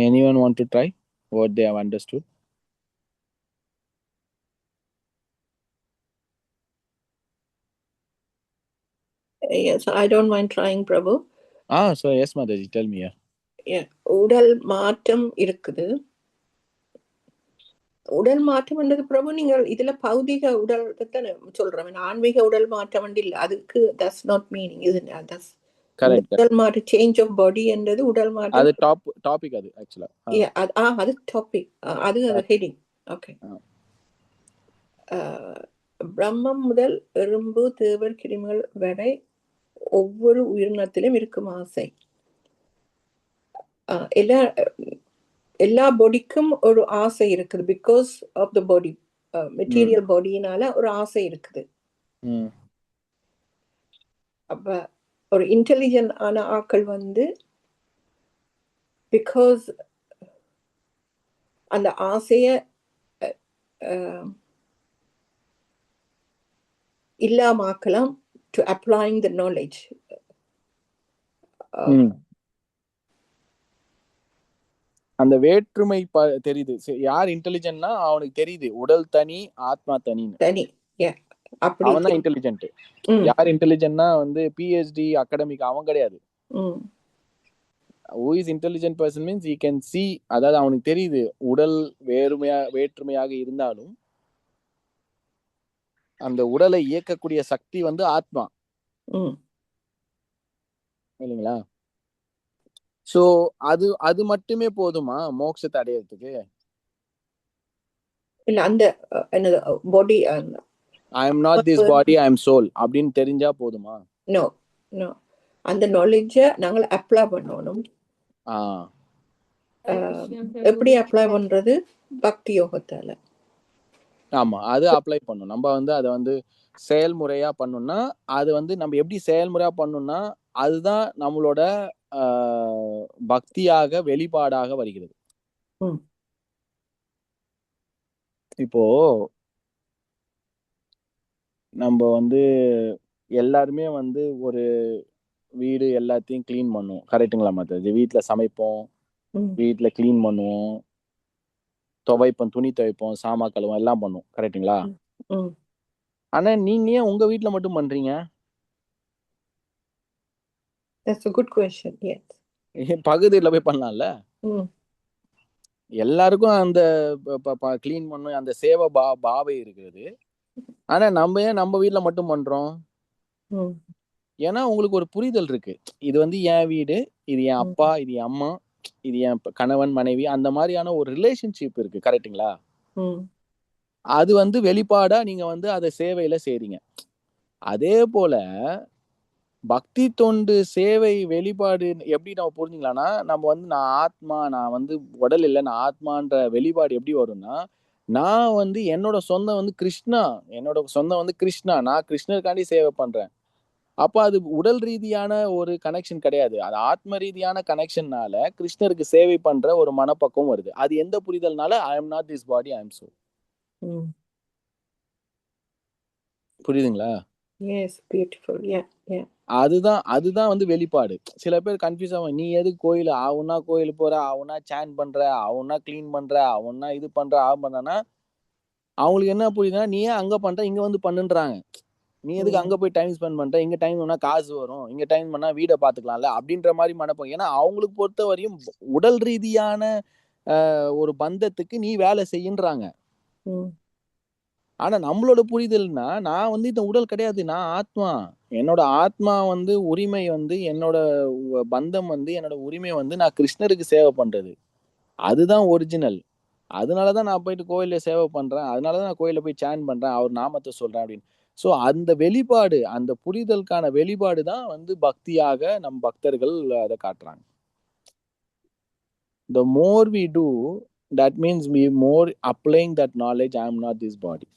Anyone want to try what they have understood? Yes, I don't mind trying, Prabhu. So yes, Mataji, tell me. Yeah. உடல் மாற்றம் இருக்குது. உடல் மாற்றம் என்றது பிரபு நீங்கள் இதுல பௌதிக உடல் தானே சொல்றேன், ஆன்மீக உடல் மாற்றம் இல்ல. அதுக்கு that's not meaning, isn't it? That's Correct. உடல் மாற்றம், சேஞ்ச் ஆஃப் பாடி என்றது உடல் மாற்றம். அது டாபிக் அது ஆக்சுவலா. அது டாபிக், அது ஹெடிங். ஓகே. பிரம்மம் முதல் எறும்பு, தேவர், கிருமிகள் வரை ஒவ்வொரு உயிரினத்திலும் இருக்கும் ஆசை. எல்லா பாடிக்கும் ஒரு ஆசை இருக்குது. Because of the body, material பாடியினால ஒரு ஆசை இருக்குது. அப்ப ஒரு இன்டெலிஜென்ட் ஆன ஆக்கள் வந்து பிகாஸ் அந்த ஆசைய இல்லாமக்கலாம் டு அப்ளைங் த நாலேஜ். அந்த வேற்றுமை தெரியுது. யார் இன்டெலிஜென்ட்னா அவனுக்கு தெரியுது உடல் தனி ஆத்மா தனி. அவன் தான் இன்டெலிஜென்ட். யார் இன்டெலிஜென்ட்னா வந்து PhD அகாடமிக் அவன் கிடையாது. who is intelligent person means he can see, அதாவது அவனுக்கு தெரியுது உடல் வேற்றுமையாக இருந்தாலும் அந்த உடலை இயக்கக்கூடிய சக்தி வந்து ஆத்மா இல்லைங்களா? சோ அது மட்டுமே போதுமா மோட்சத்தை அடையறதுக்கு? இல்ல, அந்த பாடி I am not this body, I am soul அப்படின்னு தெரிஞ்சா போதுமா? நோ, அந்த நாலேஜை நாங்கள் அப்ளை பண்ணணும். எப்படி அப்ளை பண்றது? பக்தி யோகத்தால. ஆமா, அது அப்ளை பண்ணணும். நம்ம வந்து அதை வந்து செயல்முறையா பண்ணணும்னா அது வந்து நம்ம எப்படி செயல்முறையா பண்ணணும்னா அதுதான் நம்மளோட பக்தியாக வெளிப்பாடாக வருகிறது. இப்போ நம்ம வந்து எல்லாருமே வந்து ஒரு வீடு எல்லாத்தையும் கிளீன் பண்ணுவோம், கரெக்டுங்களா மாதாஜி? வீட்டுல சமைப்போம், வீட்டுல கிளீன் பண்ணுவோம், துவைப்போம், துணி துவைப்போம், சாமா கழுவோம், எல்லாம் பண்ணுவோம், கரெக்டுங்களா? ஆனா நீங்க ஏன் உங்க வீட்டுல மட்டும் பண்றீங்க? That's a good question. Yes. பகுதியில போய் பண்ணலாம்ல. எல்லாருக்கும் அந்த கிளீன் பண்ணும் அந்த சேவை பாவை இருக்கிறது. ஆனா நம்ம ஏன் நம்ம வீட்டுல மட்டும் பண்றோம்? ஏன்னா உங்களுக்கு ஒரு புரிதல் இருக்கு, இது வந்து என் வீடு, இது என் அப்பா, இது என் அம்மா, இது என் கணவன் மனைவி, அந்த மாதிரியான ஒரு ரிலேஷன்ஷிப் இருக்கு, கரெக்டுங்களா? அது வந்து வெளிப்பாடா நீங்க வந்து அதை சேவையில செய்றீங்க. அதே போல பக்தி தொண்டு சேவை வெளிப்பாடு எப்படி நம்ம புரிஞ்சுக்கலாம்னா, நம்ம வந்து நான் ஆத்மா, நான் வந்து உடல் இல்லை, நான் ஆத்மான்ற வெளிப்பாடு எப்படி வரும்னா, நான் வந்து என்னோட சொந்தம் வந்து கிருஷ்ணா, என்னோட சொந்தம் வந்து கிருஷ்ணா, நான் கிருஷ்ணருக்காண்டி சேவை பண்றேன். அப்ப அது உடல் ரீதியான ஒரு கனெக்ஷன் கிடையாது, அது ஆத்ம ரீதியான கனெக்ஷன்னால கிருஷ்ணருக்கு சேவை பண்ற ஒரு மனப்பக்குவம் வருது. அது எந்த புரிதல்னால? I am not this body, I am soul. புரியுதுங்களா? Yes, beautiful. Yeah. அதுதான் வந்து வெளிப்பாடு. சில பேர் கன்ஃபியூஸ் ஆகும், நீ எதுக்கு கோயில் ஆகுனா கோயில் போற, ஆகுனா சாண்ட் பண்ற, ஆகுனா கிளீன் பண்ற, ஆகுனா இது பண்ற, பண்றனா அவங்களுக்கு என்ன புரியுதுன்னா, நீ ஏன் அங்க பண்ற, இங்க வந்து பண்ணுன்றாங்க. நீ எதுக்கு அங்க போய் டைம் ஸ்பெண்ட் பண்ற, இங்க டைம் பண்ணா காசு வரும், இங்க டைம் பண்ணா வீடை பாத்துக்கலாம்ல அப்படின்ற மாதிரி மனப்போம். ஏன்னா அவங்களுக்கு பொறுத்த வரையும் உடல் ரீதியான ஒரு பந்தத்துக்கு நீ வேலை செய்யன்றாங்க. ஆனா நம்மளோட புரிதல்னா, நான் வந்து இந்த உடல் கிடையாது, நான் ஆத்மா, என்னோட ஆத்மா வந்து உரிமை வந்து என்னோட பந்தம் வந்து என்னோட உரிமை வந்து நான் கிருஷ்ணருக்கு சேவை பண்றது, அதுதான் ஒரிஜினல். அதனாலதான் நான் போயிட்டு கோயில சேவை பண்றேன், அதனாலதான் நான் கோயில போய் சாண்ட் பண்றேன், அவர் நாமத்தை சொல்றேன் அப்படின்னு. சோ அந்த வெளிப்பாடு, அந்த புரிதலுக்கான வெளிப்பாடு தான் வந்து பக்தியாக நம் பக்தர்கள் அதை காட்டுறாங்க. The more we do, that means we more applying that knowledge, I am not this body.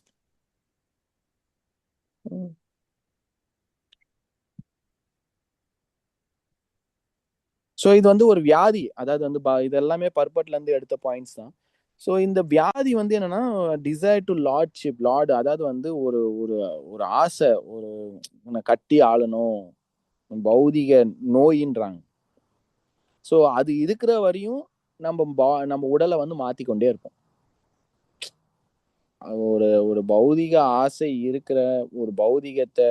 So இது வந்து ஒரு வியாதி, அதாவது வந்து இது எல்லாமே பர்பட்ல இருந்து எடுத்த பாயிண்ட்ஸ் தான். ஸோ இந்த வியாதி வந்து என்னன்னா டிசைர் டு லார்ட்ஷிப், லார்டு, அதாவது வந்து ஒரு ஒரு ஒரு ஆசை, ஒரு கட்டி ஆளணும், பௌதிக நோயின்றாங்க. ஸோ அது இருக்கிற வரையும் நம்ம உடலை வந்து மாத்திக்கொண்டே இருப்போம். ஒரு பௌதிக ஆசை இருக்கிற ஒரு பௌதிகத்தை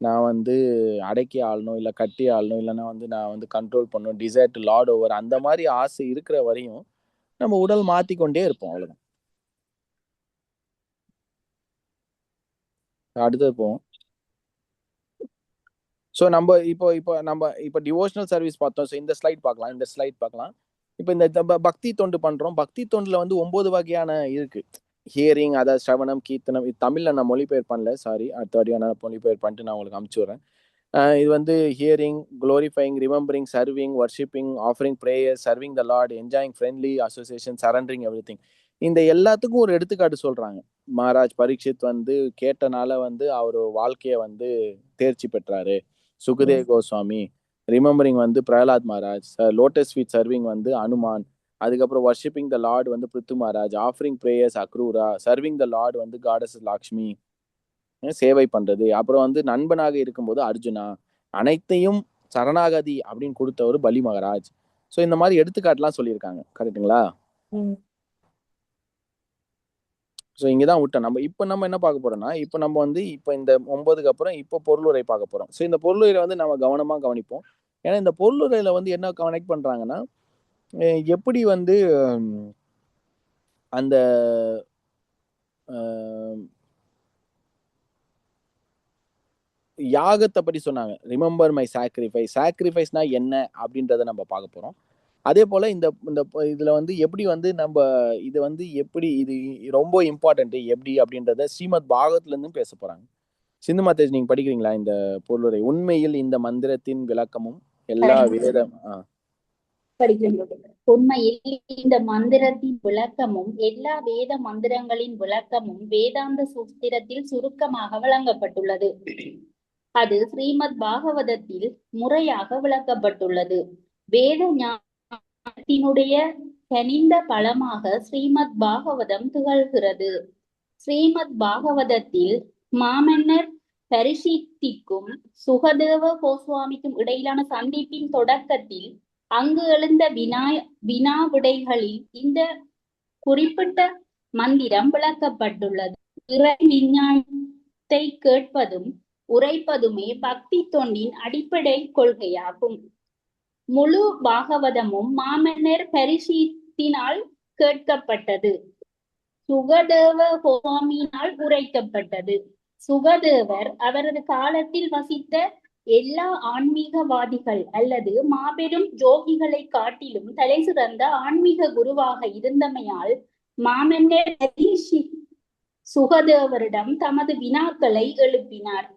நான் வந்து அடக்கி ஆளணும், இல்லை கட்டி ஆளணும், இல்லைன்னா வந்து நான் வந்து கண்ட்ரோல் பண்ணணும், டிசைர் டு லார்ட் ஓவர், அந்த மாதிரி ஆசை இருக்கிற வரையும் நம்ம உடல் மாத்திக்கொண்டே இருப்போம். அவ்வளவுதான். அடுத்தது போவோம். ஸோ நம்ம இப்போ டிவோஷனல் சர்வீஸ் பார்த்தோம். ஸோ இந்த ஸ்லைட் பார்க்கலாம். இப்போ இந்த பக்தி தொண்டு பண்றோம். பக்தி தொண்டுல வந்து 9 வகையான இருக்கு. ஹியரிங், அதாவது ஸ்ரவணம், கீர்த்தனம். இது தமிழ்ல நான் மொழிபெயர் பண்ணல, சாரி. அடுத்த வாட்டி நான் மொழிபெயர் பண்ணிட்டு நான் உங்களுக்கு அனுப்பிச்சு விடுறேன். இது வந்து hearing, glorifying, remembering, serving, worshipping, offering prayer, serving the Lord, enjoying friendly association, surrendering everything. இந்த எல்லாத்துக்கும் ஒரு எடுத்துக்காட்டு சொல்றாங்க. மகாராஜ் பரீட்சித் வந்து கேட்டனால வந்து அவர் வாழ்க்கைய வந்து தேர்ச்சி பெற்றாரு. சுகதேவ் கோஸ்வாமி. ரிமெம்பரிங் வந்து Prahlad Maharaj. Lotus feet serving வந்து அனுமான். அதுக்கப்புறம் வர்ஷிப்பிங் த லார்ட் வந்து Prithu Maharaj. Offering prayers Akrura. Serving the lord வந்து காடஸ் லாக்ஷ்மி. சேவை பண்றது. அப்புறம் வந்து நண்பனாக இருக்கும்போது அர்ஜுனா. அனைத்தையும் சரணாகதி அப்படின்னு கொடுத்தவர் பலி மகாராஜ். ஸோ இந்த மாதிரி எடுத்துக்காட்டுலாம் சொல்லியிருக்காங்க. கரெக்டுங்களா? ஸோ இங்கதான் விட்டோம். நம்ம என்ன பார்க்க போறோம்னா, இப்போ நம்ம வந்து இப்போ இந்த 9க்கு அப்புறம் இப்போ பொருளுரை பார்க்க போறோம். ஸோ இந்த பொருளுரை வந்து நம்ம கவனமா கவனிப்போம். ஏன்னா இந்த பொருளுரையில வந்து என்ன கனெக்ட் பண்றாங்கன்னா, எப்படி வந்து அந்த யாகத்தை பற்றி சொன்னாங்க. ரிமெம்பர் மை சாக்ரிஃபைஸ்னா என்ன அப்படின்றத நம்ம பார்க்க போறோம். அதே போல இந்த இதுல வந்து எப்படி வந்து நம்ம இது வந்து எப்படி இது ரொம்ப இம்பார்ட்டன்ட் எப்படி அப்படின்றத ஸ்ரீமத் பாகவத்ல இருந்தும் பேச போறாங்க. சிந்து மாதேஜ், நீங்க படிக்கிறீங்களா இந்த பொருளுரை? உண்மையில் இந்த மந்திரத்தின் விளக்கமும் எல்லா வேதம் உண்மையில் இந்த மந்திரத்தின் விளக்கமும் எல்லா வேத மந்திரங்களின் விளக்கமும் வேதாந்த சூத்திரத்தில் சுருக்கமாக வழங்கப்பட்டுள்ளது. அது ஸ்ரீமத் பாகவதத்தில் முறையாக விளக்கப்பட்டுள்ளது. வேத ஞானத்தினுடைய கனிந்த பலமாக ஸ்ரீமத் பாகவதம் திகழ்கிறது. ஸ்ரீமத் பாகவதத்தில் மாமன்னர் பரீட்சித்திற்கும் சுகதேவ கோஸ்வாமிக்கும் இடையிலான சந்திப்பின் தொடக்கத்தில் அங்கு எழுந்த வினா விடைகளில் இந்த குறிப்பிட்ட மந்திரம் விளக்கப்பட்டுள்ளது. இறை விஞ்ஞானத்தை கேட்பதும் உரைப்பதுமே பக்தி தொண்டின் அடிப்படை கொள்கையாகும். முழு பாகவதமும் மாமன்னர் பரீட்சித்தினால் கேட்கப்பட்டது. சுகதேவ கோஸ்வாமியினால் உரைக்கப்பட்டது. சுகதேவர் அவரது காலத்தில் வசித்த எல்லா ஆன்மீகவாதிகள் அல்லது மாபெரும் ஜோகிகளை காட்டிலும் தலை சிறந்த ஆன்மீக குருவாக இருந்தமையால் மாமன்னர் பரீட்சித் சுகதேவரிடம் தமது வினாக்களை எழுப்பினார்.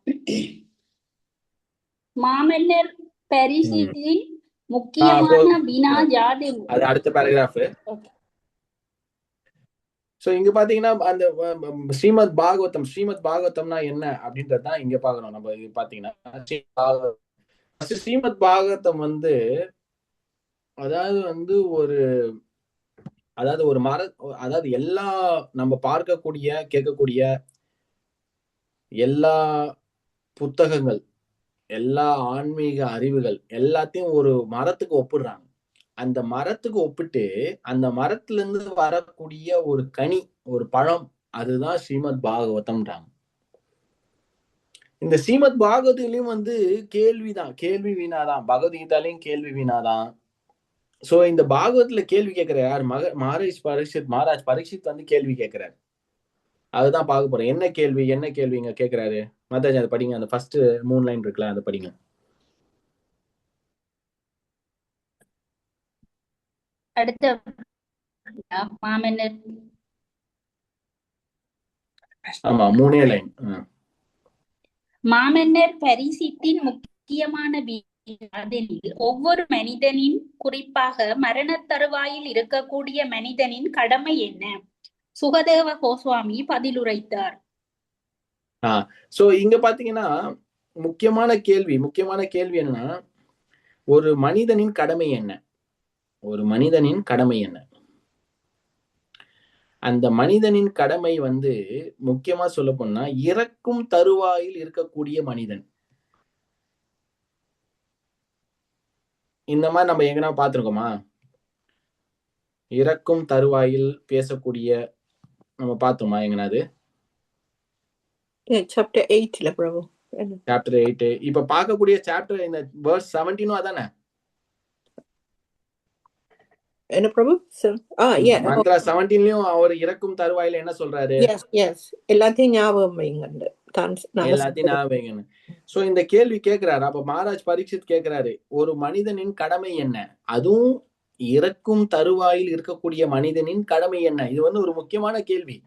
மாமன்னர் பரீட்சித்தின் முக்கியமான வினா யாது? அது அடுத்த பேராகிராஃப். சோ இங்க பாத்தீங்கன்னா அந்த ஸ்ரீமத் பாகவதம்னா என்ன அப்படின்றதான் இங்க பாக்குறோம். நம்ம இது பாத்தீங்கன்னா ஸ்ரீமத் பாகவதம் வந்து அதாவது வந்து அதாவது எல்லா நம்ம பார்க்கக்கூடிய கேட்கக்கூடிய எல்லா புத்தகங்கள், எல்லா ஆன்மீக அறிவுகள் எல்லாத்தையும் ஒரு மரத்துக்கு ஒப்பிடுறாங்க. அந்த மரத்துக்கு ஒப்பிட்டு அந்த மரத்துல இருந்து வரக்கூடிய ஒரு கனி, ஒரு பழம், அதுதான் ஸ்ரீமத் பாகவதம்ன்றாங்க. இந்த ஸ்ரீமத் பாகவத்திலையும் வந்து கேள்வி வீணாதான். பகவத்கீதாலையும் கேள்வி வீணாதான். சோ இந்த பாகவத்துல கேள்வி கேட்கிற யார்? மகாராஜ் பரீட்சித் வந்து கேள்வி கேட்கிறாரு. அதுதான் பார்க்க போறோம். என்ன கேள்விங்க கேட்கிறாரு? மாதாஜி அதை படிங்க. அந்த ஃபர்ஸ்ட் 3 லைன் இருக்குல்ல, அதை படிங்க. அடுத்த மாமன்னர், ஆமா 3 லைன். மாமன்னர் பரீட்சித்தின் முக்கியமான அதனில் ஒவ்வொரு மனிதனின், குறிப்பாக மரண தருவாயில் இருக்கக்கூடிய மனிதனின் கடமை என்ன? சுகதேவ கோஸ்வாமி பதிலுரைத்தார். சோ இங்க பாத்தீங்கன்னா முக்கியமான கேள்வி என்னன்னா, ஒரு மனிதனின் கடமை என்ன? ஒரு மனிதனின் கடமை என்ன? அந்த மனிதனின் கடமை வந்து முக்கியமா சொல்ல போனா இறக்கும் தருவாயில் இருக்கக்கூடிய மனிதன். இந்த மாதிரி நம்ம எங்கன்னா பார்த்திருக்கோமா? இறக்கும் தருவாயில் பேசக்கூடிய நம்ம பார்த்தோமா எங்கனாது? chapter 8 பிரபு. சாப்டர் 8. இப்ப பார்க்கக்கூடிய சாப்டர் இந்த verse 17 அதானே? என்ன பிரபு? மந்த்ரா 17லயும் அவர் இறக்கும் தருவாயில என்ன சொல்றாரு? எல்லாத்தையும் ஞாபகம் வைங்க. எல்லாத்தையும் ஞாபகம் வைங்க. சோ இந்த கேள்வி கேட்கிறாரு. அப்ப மகாராஜ் பரீட்சித் கேட்கிறாரு, ஒரு மனிதனின் கடமை என்ன? அதுவும் இறக்கும் தருவாயில் இருக்கக்கூடிய மனிதனின் கடமை என்ன? இது வந்து ஒரு முக்கியமான கேள்வி.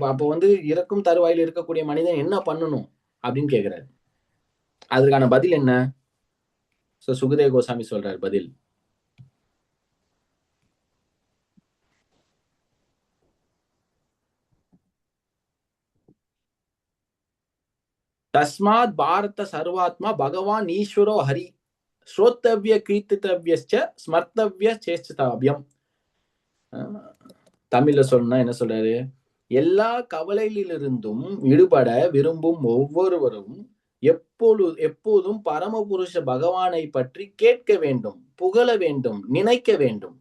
அப்ப வந்து இறக்கும் தருவாயில் இருக்கக்கூடிய மனிதன் என்ன பண்ணணும் அப்படின்னு கேட்கிறாரு. அதற்கான பதில் என்ன? சுகதேவ கோசாமி சொல்றாரு பதில். தஸ்மாத் பாரத சர்வாத்மா பகவான் ஈஸ்வரோ ஹரி ஸ்ரோத்தவ்ய கீர்த்தித்தவ்யஸ்ச ஸ்மர்த்தவ்ய சேஷ்டதாபியம். தமிழ்ல சொன்னா என்ன சொல்றாரு? எல்லா கவலையிலிருந்தும் விடுபட விரும்பும் ஒவ்வொருவரும் எப்போதும் பரமபுருஷ பகவானை பற்றி கேட்க வேண்டும், புகழ வேண்டும், நினைக்க வேண்டும்.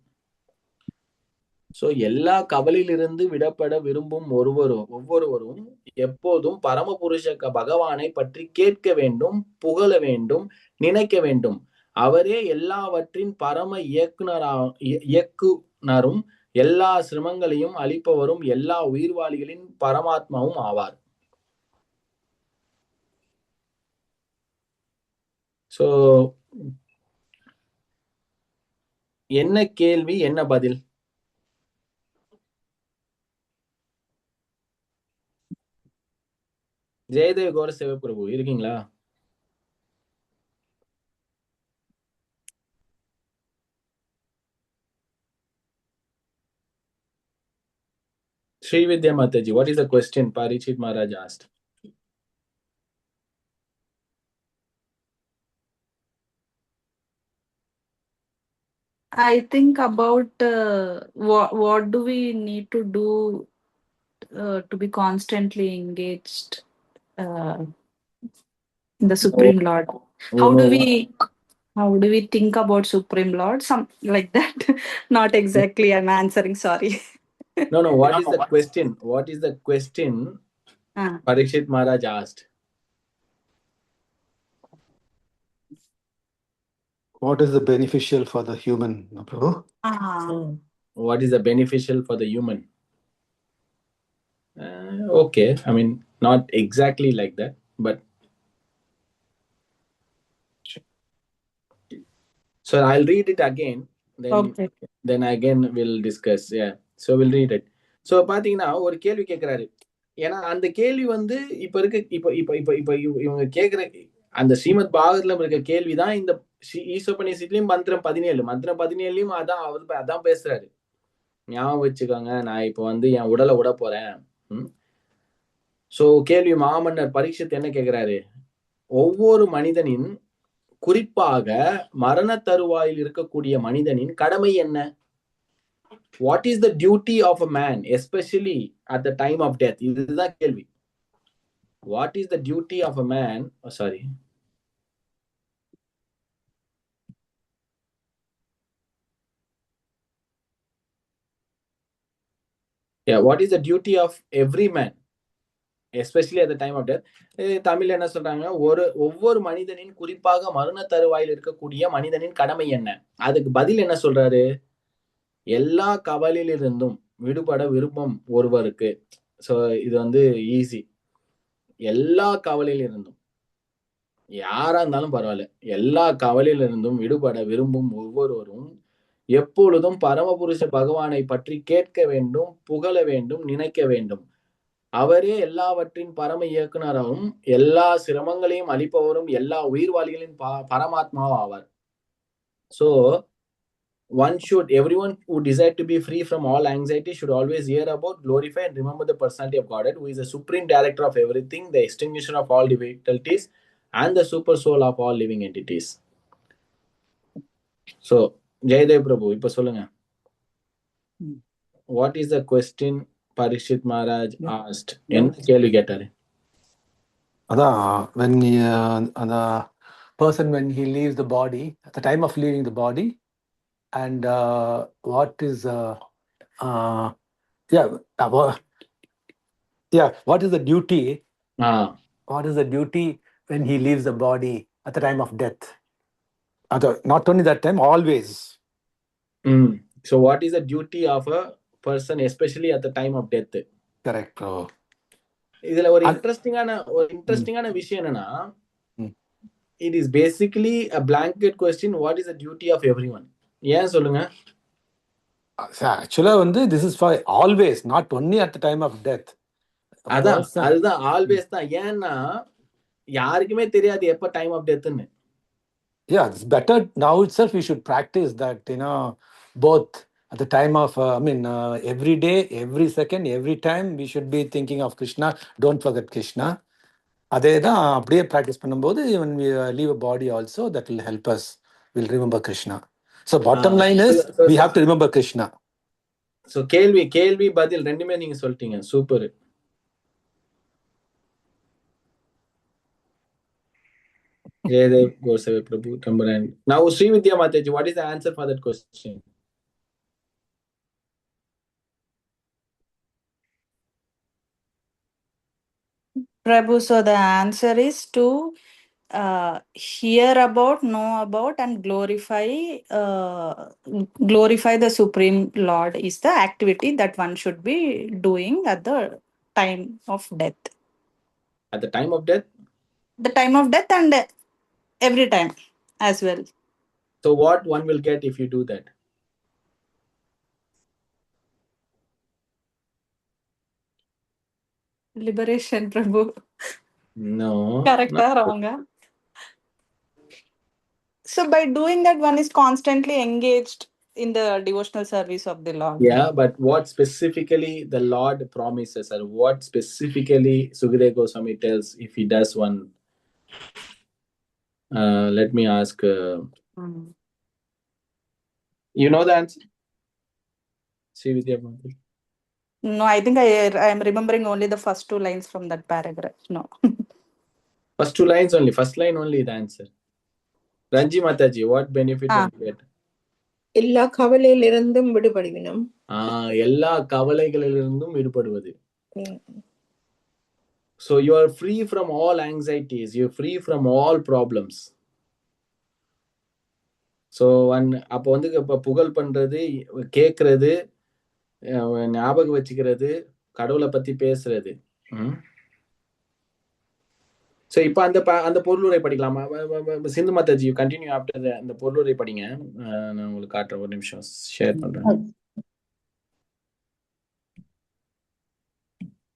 சோ எல்லா கவலையிலிருந்து விடப்பட விரும்பும் ஒவ்வொருவரும் எப்போதும் பரமபுருஷ பகவானை பற்றி கேட்க வேண்டும், புகழ வேண்டும், நினைக்க வேண்டும். அவரே எல்லாவற்றின் பரம இயக்குனரும் எல்லா சிரமங்களையும் அளிப்பவரும் எல்லா உயிர்வாளிகளின் பரமாத்மாவும் ஆவார். சோ என்ன கேள்வி, என்ன பதில்? ஜெயதேவ் கௌர சிவபிரபு இருக்கீங்களா? Srividya Mataji, what is the question Parikshit Maharaj asked? I think about what do we need to do to be constantly engaged in the Supreme Lord. How do we think about Supreme Lord? Some like that. Not exactly. I'm answering. Sorry. No. What is the question? What is the question Parikshit Maharaj asked? What is the beneficial for the human, Prabhu? What is the beneficial for the human? Okay, I mean, not exactly like that, but so I'll read it again. Then again we'll discuss. Yeah, so we'll read it. So பாத்தீங்கன்னா ஒரு கேள்வி கேட்கிறாரு. ஏன்னா அந்த கேள்வி வந்து இப்ப இவங்க கேட்கிற அந்த ஸ்ரீமத் பாகவத்ல இருக்க கேள்விதான் இந்த ஈசோபநிஷத்துலயும் மந்திரம் 17லயும் அதான் பேசுறாரு. ஞாபகம் வச்சுக்கோங்க, நான் இப்ப வந்து என் உடலை விட போறேன். சோ கேள்வி மாமன்னர் பரீட்சித் என்ன கேட்கிறாரு? ஒவ்வொரு மனிதனின், குறிப்பாக மரண தருவாயில் இருக்கக்கூடிய மனிதனின் கடமை என்ன? What is the duty of a man, especially at the time of death? இதுதான் கேள்வி. What is the duty of a man? What is the duty of every man, especially at the time of death? தமிழ்ல என்ன சொல்றாங்க? ஒவ்வொரு மனிதனின், குறிப்பாக மரண தருவாயில் இருக்கக்கூடிய மனிதனின் கடமை என்ன? அதுக்கு பதில் என்ன சொல்றாரு? எல்லா கவலையிலிருந்தும் விடுபட விருப்பம் ஒருவருக்கு. சோ இது வந்து ஈஸி. எல்லா கவலையிலிருந்தும், யாரா இருந்தாலும் பரவாயில்ல, எல்லா கவலையிலிருந்தும் விடுபட விரும்பும் ஒவ்வொருவரும் எப்பொழுதும் பரமபுருஷ பகவானை பற்றி கேட்க வேண்டும், புகழ வேண்டும், நினைக்க வேண்டும். அவரே எல்லாவற்றின் பரம இயக்குனரும் எல்லா சிரமங்களையும் அளிப்பவரும் எல்லா உயிர்வாளிகளின் பரமாத்மாவும் ஆவார். So everyone who desire to be free from all anxiety should always hear about, glorify and remember the personality of Godhead, who is the supreme director of everything, the extinguisher of all difficulties and the super soul of all living entities. So Jayadev Prabhu, இப்ப சொல்லுங்க. What is the question Parikshit Maharaj asked? என்ன கேள்வி கேட்டாரு? When the person, when he leaves the body, at the time of leaving the body, and what is what is the duty? What is the duty when he leaves the body at the time of death? Not only that time, always. So what is the duty of a person, especially at the time of death? Correct, bro. இதுல ஒரு இன்ட்ரெஸ்டிங்கான விஷயம் என்னன்னா, it is basically a blanket question. What is the duty of everyone? ஏன் சொல்லுங்க? Actually, this is for always, not only at the time of death. அதுதான் always தான். ஏன்னா யாருக்குமே தெரியாது எப்ப டைம் ஆஃப் டெத்னு. It's better now itself we should practice that, both at the time of every day, every second, every time we should be thinking of Krishna. Don't forget Krishna. அதேதான் அப்படியே practice பண்ணும்போது when we leave a body also, that will help us. We'll remember Krishna. So bottom line is we have to remember Krishna. So கேள்வி பதில் ரெண்டுமே நீங்க சொல்லிட்டீங்க. Super. Jayadev Gosave Prabhu Tambaran. Now Sri Vidya Mataji, what is the answer for that question? Prabhu, so the answer is to hear about, know about, and glorify the Supreme Lord is the activity that one should be doing at the time of death. At the time of death? The time of death and every time as well. So what one will get if you do that? Liberation, Prabhu. No. Correct or wrong? So by doing that, one is constantly engaged in the devotional service of the Lord. Yeah, but what specifically the Lord promises, or what specifically Sukadeva Goswami tells if he does one? Let me ask. You know the answer? Sri Vidya Mataji. No, I think I am remembering only the first two lines from that paragraph. No. First two lines only. First line only the answer. Ranji Mataji, what benefit will you get? எல்லா கவலையிலிருந்தும் விடுபடுவினம். எல்லா கவலைகளிலிருந்தும் விடுபடுவது. So you are free from all anxieties. You are free from all problems. So அப்போ வந்து இப்ப புகழ் பண்றது, கேட்கறது, ஞாபகம் வச்சுக்கிறது, கடவுளை பத்தி பேசுறது. So இப்ப அந்த பொருளுரை படிக்கலாமா? சிந்து மாதாஜி, கண்டினியூ ஆஃப்டர் அந்த பொருளுரை படிங்க. நான் உங்களுக்கு காட்டுறேன், ஒரு நிமிஷம் ஷேர் பண்றேன்.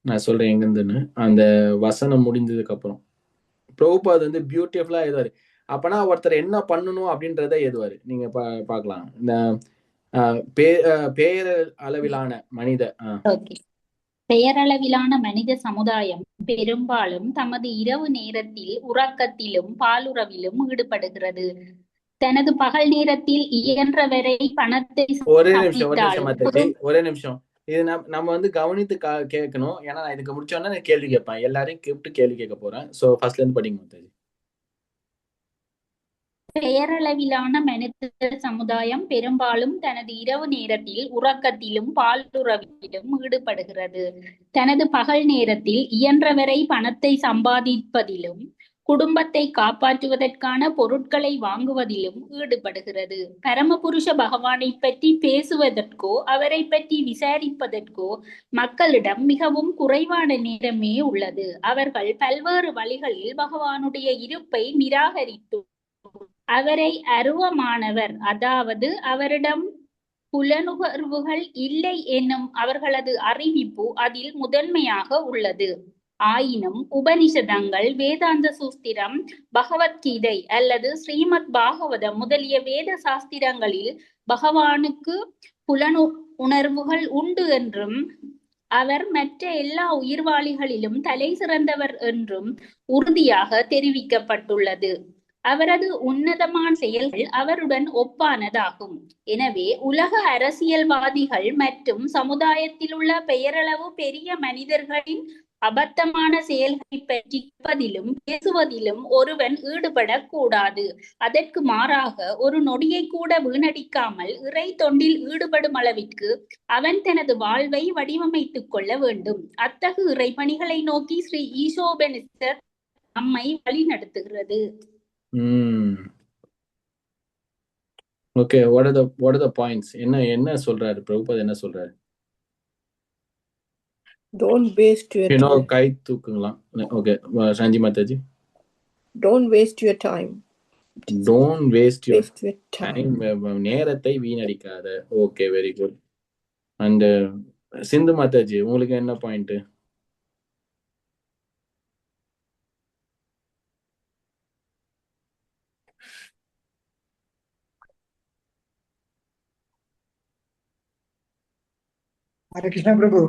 நான் சொல்றேன் எங்கிருந்துன்னு. அந்த வசனம் முடிஞ்சதுக்கு அப்புறம் பிரபுபாத் வந்து பியூட்டிஃபுல்லா எழுதுவாரு. அப்பனா ஒருத்தர் என்ன பண்ணணும் அப்படின்றத எழுதுவாரு. நீங்க பாக்கலாம். இந்த பேரளவிலான மனித சமுதாயம் பெரும்பாலும் தமது இரவு நேரத்தில் உறக்கத்திலும் பாலுறவிலும் ஈடுபடுகிறது. தனது பகல் நேரத்தில் இயன்றவரை பணத்தை ஒரே நிமிஷம் இது நம்ம வந்து கவனித்து கேட்கணும். ஏன்னா நான் இதுக்கு முடிச்சோன்னா நான் கேள்வி கேட்பேன். எல்லாரையும் கூப்பிட்டு கேள்வி கேட்க போறேன். சோ ஃபர்ஸ்ட்ல இருந்து படிங்க மாதாஜி. பெயரளவிலான மனித சமுதாயம் பெரும்பாலும் தனது இரவு நேரத்தில் உறக்கத்திலும் பாலுறவிலும் ஈடுபடுகிறது. தனது பகல் நேரத்தில் இயன்றவரை பணத்தை சம்பாதிப்பதிலும் குடும்பத்தை காப்பாற்றுவதற்கான பொருட்களை வாங்குவதிலும் ஈடுபடுகிறது. பரமபுருஷ பகவானை பற்றி பேசுவதற்கோ அவரை பற்றி விசாரிப்பதற்கோ மக்களிடம் மிகவும் குறைவான நேரமே உள்ளது. அவர்கள் பல்வேறு வழிகளில் பகவானுடைய இருப்பை நிராகரித்து அவரை அருவமானவர், அதாவது அவரிடம் புலனுகர்வுகள் இல்லை என்னும் அவர்களது அறிவிப்பு அதில் முதன்மையாக உள்ளது. ஆயினும் உபனிஷதங்கள், வேதாந்த சூஸ்திரம், பகவத்கீதை அல்லது ஸ்ரீமத் பாகவதம் முதலிய வேத சாஸ்திரங்களில் பகவானுக்கு உணர்வுகள் உண்டு என்றும் அவர் மற்ற எல்லா உயிர்வாழிகளிலும் தலை சிறந்தவர் என்றும் உறுதியாக தெரிவிக்கப்பட்டுள்ளது. அவரது உன்னதமான செயல்கள் அவருடன் ஒப்பானதாகும். எனவே உலக அரசியல்வாதிகள் மற்றும் சமுதாயத்தில் உள்ள பெயரளவு பெரிய மனிதர்களின் அபத்தமான செயல்களை பற்றிப்பதிலும் பேசுவதிலும் ஒருவன் ஈடுபடக்கூடாது. அதற்கு மாறாக ஒரு நொடியை கூட வீணடிக்காமல் இறை தொண்டில் ஈடுபடும் அளவிற்கு அவன் தனது வாழ்வை வடிவமைத்துக் கொள்ள வேண்டும். அத்தகு இறைப்பணிகளை நோக்கி ஸ்ரீ ஈசோபெனிஸ்டர் நம்மை வழி நடத்துகிறது. Okay, what are the points? என்ன சொல்றாரு பிரபுபாத்? என்ன சொல்றாரு? Don't waste your time. கை தூக்குங்களா? Okay, Sanchi Mataji. Don't waste your time. Don't waste your time. நேரத்தை வீணடிக்காத. Okay, very good. And Sindhu Mataji, உங்களுக்கு என்ன பாயிண்ட்? ஹரே கிருஷ்ணா பிரபு.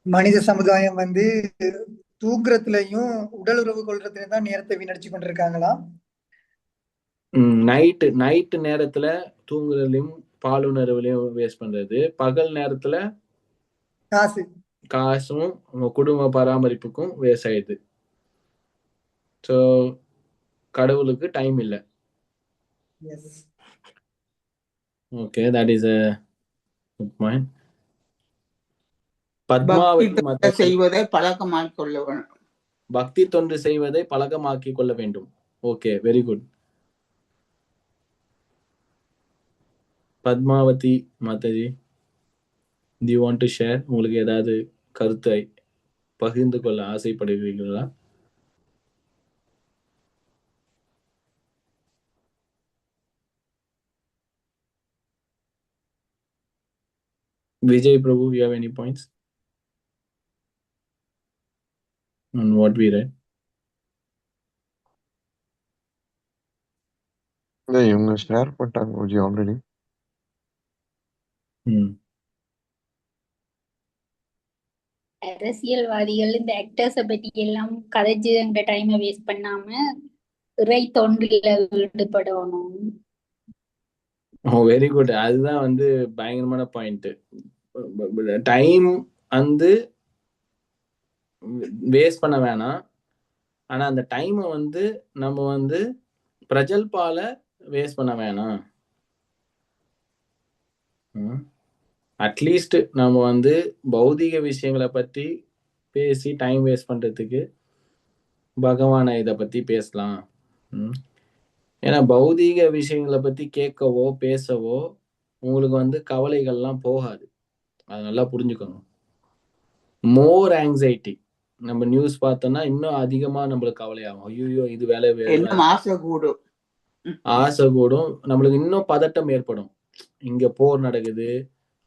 மனித சமுதாயம் தூங்குறதுலயும் உடல் உறவு கொள்றதுலயும் தான் நேரத்தை வீணடிச்சு கொண்டிருக்காங்களா? நைட்டு நேரத்துல தூங்குறதுலயும் பாலுணர்வுலயும் வேஸ்ட் பண்றது, பகல் நேரத்துல காசும் உங்க குடும்ப பராமரிப்புக்கும் வேஸ்ட் ஆயிடுது. ஸோ கடவுளுக்கு டைம் இல்லை. Okay, that is a good point. பக்தி செய்வதை பழக்கமாக்கிக் கொள்ள வேண்டும். பக்தி தொண்டு செய்வதை பழக்கமாக்கிக் கொள்ள வேண்டும். Okay, very good. Padmavati Mataji, do you want to share? உங்களுக்கு ஏதாவது கருத்தை பகிர்ந்து கொள்ள ஆசைப்படுகிறீர்களா? Vijay Prabhu, you have any points on what we read? இவங்க ஷேர் பண்ணிட்டாங்க ஆல்ரெடி. அரசியல்வாதிகள் இந்த ஆக்டர்ஸை பத்தி எல்லாம் கதைச்சு அந்த டைமை வேஸ்ட் பண்ணாம இறை தொண்டில ஈடுபடணும். Very good. அதுதான் பயங்கரமான பாயிண்ட். டைம் வேஸ்ட் பண்ண வேணாம். ஆனா அந்த டைமை நம்ம பிரஜல்பால வேஸ்ட் பண்ண வேணாம். அட்லீஸ்ட் நம்ம பௌதிக விஷயங்களை பற்றி பேசி டைம் வேஸ்ட் பண்றதுக்கு பகவானை இதை பத்தி பேசலாம். ஏன்னா பௌதீக விஷயங்களை பத்தி கேட்கவோ பேசவோ உங்களுக்கு கவலைகள்லாம் போகாது. அது நல்லா புரிஞ்சுக்கோங்க. மோர் ஆங்ஸைட்டி. நம்ம நியூஸ் பார்த்தோம்னா இன்னும் அதிகமா நம்மளுக்கு கவலையாகும். ஐயோ, இது ஆசை கூடும். நம்மளுக்கு இன்னும் பதட்டம் ஏற்படும். இங்க போர் நடக்குது,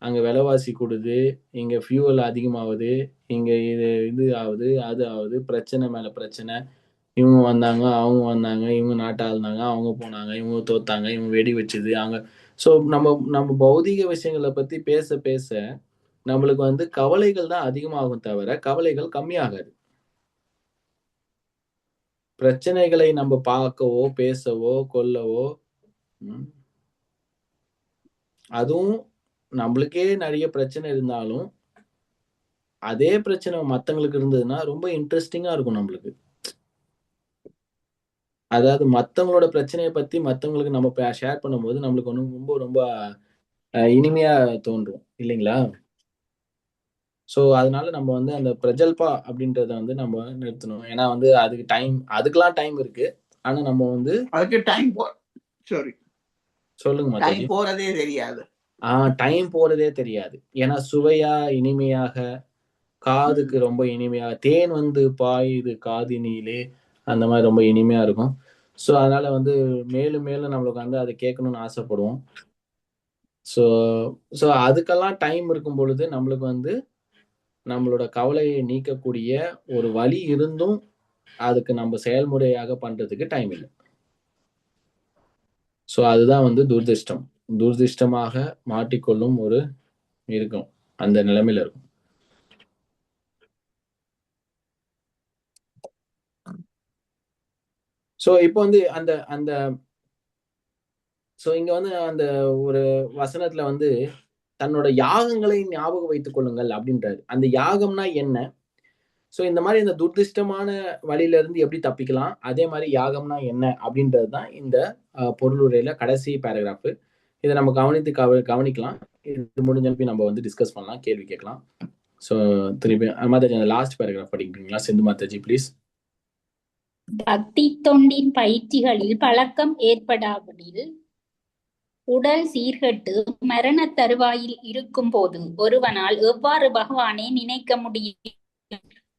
அங்க விலைவாசி கூடுது, இங்க ஃபியூவல் அதிகமாகுது, இங்க இது ஆகுது, அது ஆகுது, பிரச்சனை மேல பிரச்சனை. இவங்க வந்தாங்க, அவங்க வந்தாங்க, இவங்க நாட்டை ஆளுனாங்க, அவங்க போனாங்க, இவங்க தோத்தாங்க, இவங்க வெடி வச்சுது அவங்க. ஸோ நம்ம பௌதிக விஷயங்களை பத்தி பேச பேச நம்மளுக்கு கவலைகள் தான் அதிகமாகும் தவிர கவலைகள் கம்மியாகாது. பிரச்சனைகளை நம்ம பார்க்கவோ பேசவோ கொல்லவோ, அதுவும் நம்மளுக்கே நிறைய பிரச்சனை இருந்தாலும் அதே பிரச்சனை மற்றவங்களுக்கு இருந்ததுன்னா ரொம்ப இன்ட்ரெஸ்டிங்கா இருக்கும் நம்மளுக்கு. அதாவது மற்றவங்களோட பிரச்சனையை பத்தி மற்றவங்களுக்கு நம்ம ஷேர் பண்ணும்போது நம்மளுக்கு ரொம்ப ரொம்ப இனிமையா தோன்றும் இல்லைங்களா? ஸோ அதனால நம்ம அந்த பிரஜல்பா அப்படின்றத நம்ம நிறுத்தணும். ஏன்னா அதுக்கெல்லாம் டைம் இருக்கு. ஆனா நம்ம அதுக்கு டைம் சொல்லுங்க டைம் போறதே தெரியாது. டைம் போறதே தெரியாது. ஏன்னா சுவையா இனிமையாக, காதுக்கு ரொம்ப இனிமையாக, தேன் பாயுது காதினிலே, அந்த மாதிரி ரொம்ப இனிமையா இருக்கும். ஸோ அதனால மேலும் மேலும் நம்மளுக்கு அதை கேட்கணும்னு ஆசைப்படுவோம். ஸோ அதுக்கெல்லாம் டைம் இருக்கும் பொழுது நம்மளுக்கு நம்மளோட கவலையை நீக்கக்கூடிய ஒரு வழி இருந்தும் அதுக்கு நம்ம செயல்முறையாக பண்றதுக்கு டைம் இல்லை. ஸோ அதுதான் துர்திஷ்டமாக மாட்டிக்கொள்ளும் ஒரு இருக்கும். அந்த நிலைமையில இருக்கும். சோ இப்போ வந்து அந்த அந்த சோ இங்க வந்து அந்த ஒரு வசனத்துல வந்து தன்னோட யாகங்களை ஞாபகம் வைத்துக் கொள்ளுங்கள் அப்படின்றாரு. அந்த யாகம்னா என்ன? சோ இந்த மாதிரி இந்த துர்திஷ்டமான வழியில இருந்து எப்படி தப்பிக்கலாம், அதே மாதிரி யாகம்னா என்ன அப்படின்றது தான் இந்த பொருளுரையில கடைசி பேராகிராஃப். இதை நம்ம கவனிக்கலாம். இது முடிஞ்சப்பி நம்ம வந்து டிஸ்கஸ் பண்ணலாம், கேள்வி கேட்கலாம். சோ திருப்பி மாதாஜி அந்த லாஸ்ட் பேராகிராஃப் படிக்கிறீங்களா சிந்து மாதாஜி ப்ளீஸ்? பக்தி தொண்டின் பயிற்சிகளில் பழக்கம் ஏற்படாவிடில் உடல் சீர்கெட்டு மரண தருவாயில் இருக்கும் போது ஒருவனால் எவ்வாறு பகவானை நினைக்க முடியும்?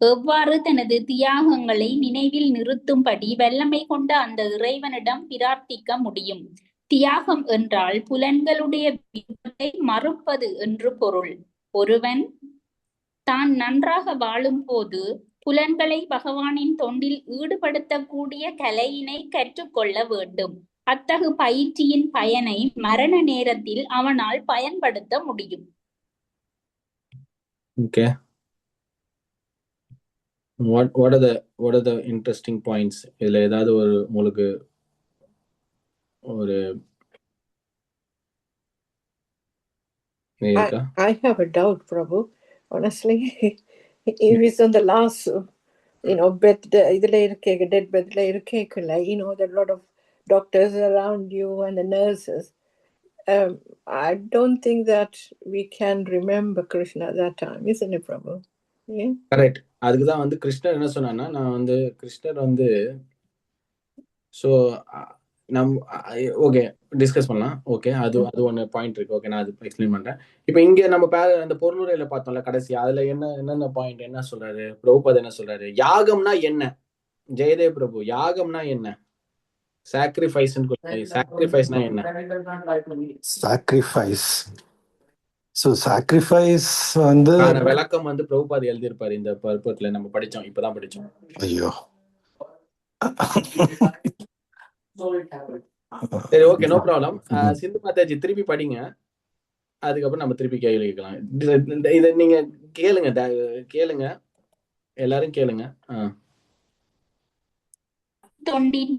எவ்வாறு தனது தியாகங்களை நினைவில் நிறுத்தும்படி வல்லமை கொண்ட அந்த இறைவனிடம் பிரார்த்திக்க முடியும்? தியாகம் என்றால் புலன்களுடைய விருப்பத்தை மறுப்பது என்று பொருள். ஒருவன் தான் நன்றாக வாழும் போது புலன்களை பகவானின் தொண்டில் ஈடுபடுத்தக்கூடிய கலையினை கற்றுக்கொள்ள வேண்டும். அத்தகு பயிற்சியின் பயனை மரண நேரத்தில் அவனால் பயன்படுத்த முடியும். Okay. What are the interesting points? இதுல ஏதாவது ஒரு உங்களுக்கு ஒரு I have a doubt, Prabhu. Honestly, if it's on the last, bed, dead bed, there are a lot of doctors around you and the nurses. I don't think that we can remember Krishna at that time, isn't it, Prabhu? Yeah. Correct. அதுக்குதான் வந்து கிருஷ்ணர் என்ன சொன்னான்னா, நான் வந்து கிருஷ்ணர் வந்து so okay discuss பண்ணலாம். ஓகே அது ஒன்று பாயிண்ட் இருக்கு. ஓகே நான் அது எக்ஸ்பிளைன் பண்றேன். இப்போ இங்க நம்ம அந்த பொருளுரையில பார்த்தோம்ல கடைசி, அதுல என்னென்ன பாயிண்ட் என்ன சொல்றாரு பிரபுபாத், என்ன சொல்றாரு? யாகம்னா என்ன? ஜெயதேவ் பிரபு, யாகம்னா என்ன? சாக்ரிஃபைஸ்னா என்ன? சாக்ரிஃபைஸ் வந்து விளக்கம் வந்து பிரபுபாத் எழுதியிருப்பாரு இந்த பர்பட்ல. நம்ம படிச்சோம், இப்பதான் படிச்சோம். ஐயோ சரி, ஓகே, நோ ப்ராப்ளம். சிந்து மாதாஜி திருப்பி படிங்க, அதுக்கப்புறம் நம்ம திருப்பி கேள்வி கேட்கலாம். இதை நீங்க கேளுங்க, எல்லாரும் கேளுங்க. தொண்டின்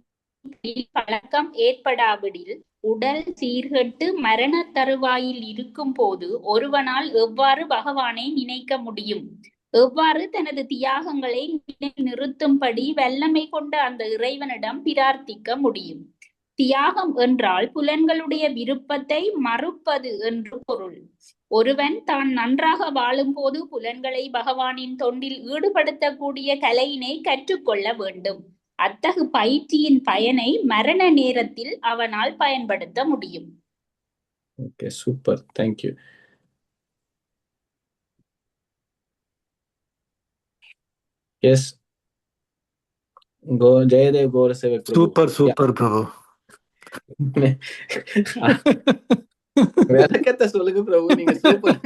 பழக்கம் ஏற்படாவிடில் உடல் சீர்கெட்டு மரண தருவாயில் இருக்கும் போது ஒருவனால் எவ்வாறு பகவானை நினைக்க முடியும்? எவ்வாறு தனது தியாகங்களை நிறுத்தும்படி வல்லமை கொண்ட அந்த இறைவனிடம் பிரார்த்திக்க முடியும்? தியாகம் என்றால் புலன்களுடைய விருப்பத்தை மறுப்பது என்று பொருள். ஒருவன் தான் நன்றாக வாழும் போது புலன்களை பகவானின் தொண்டில் ஈடுபடுத்தக்கூடிய கலையினை கற்றுக்கொள்ள வேண்டும். அத்தகு பயிற்சியின் பயனை மரண நேரத்தில் அவனால் பயன்படுத்த முடியும். Okay, super, thank you. Yes, Jayadev Gaurasevak Prabhu. Super Prabhu. விளக்கத்தை சொல்லுங்க பிரபு, நீங்க சூப்பர்.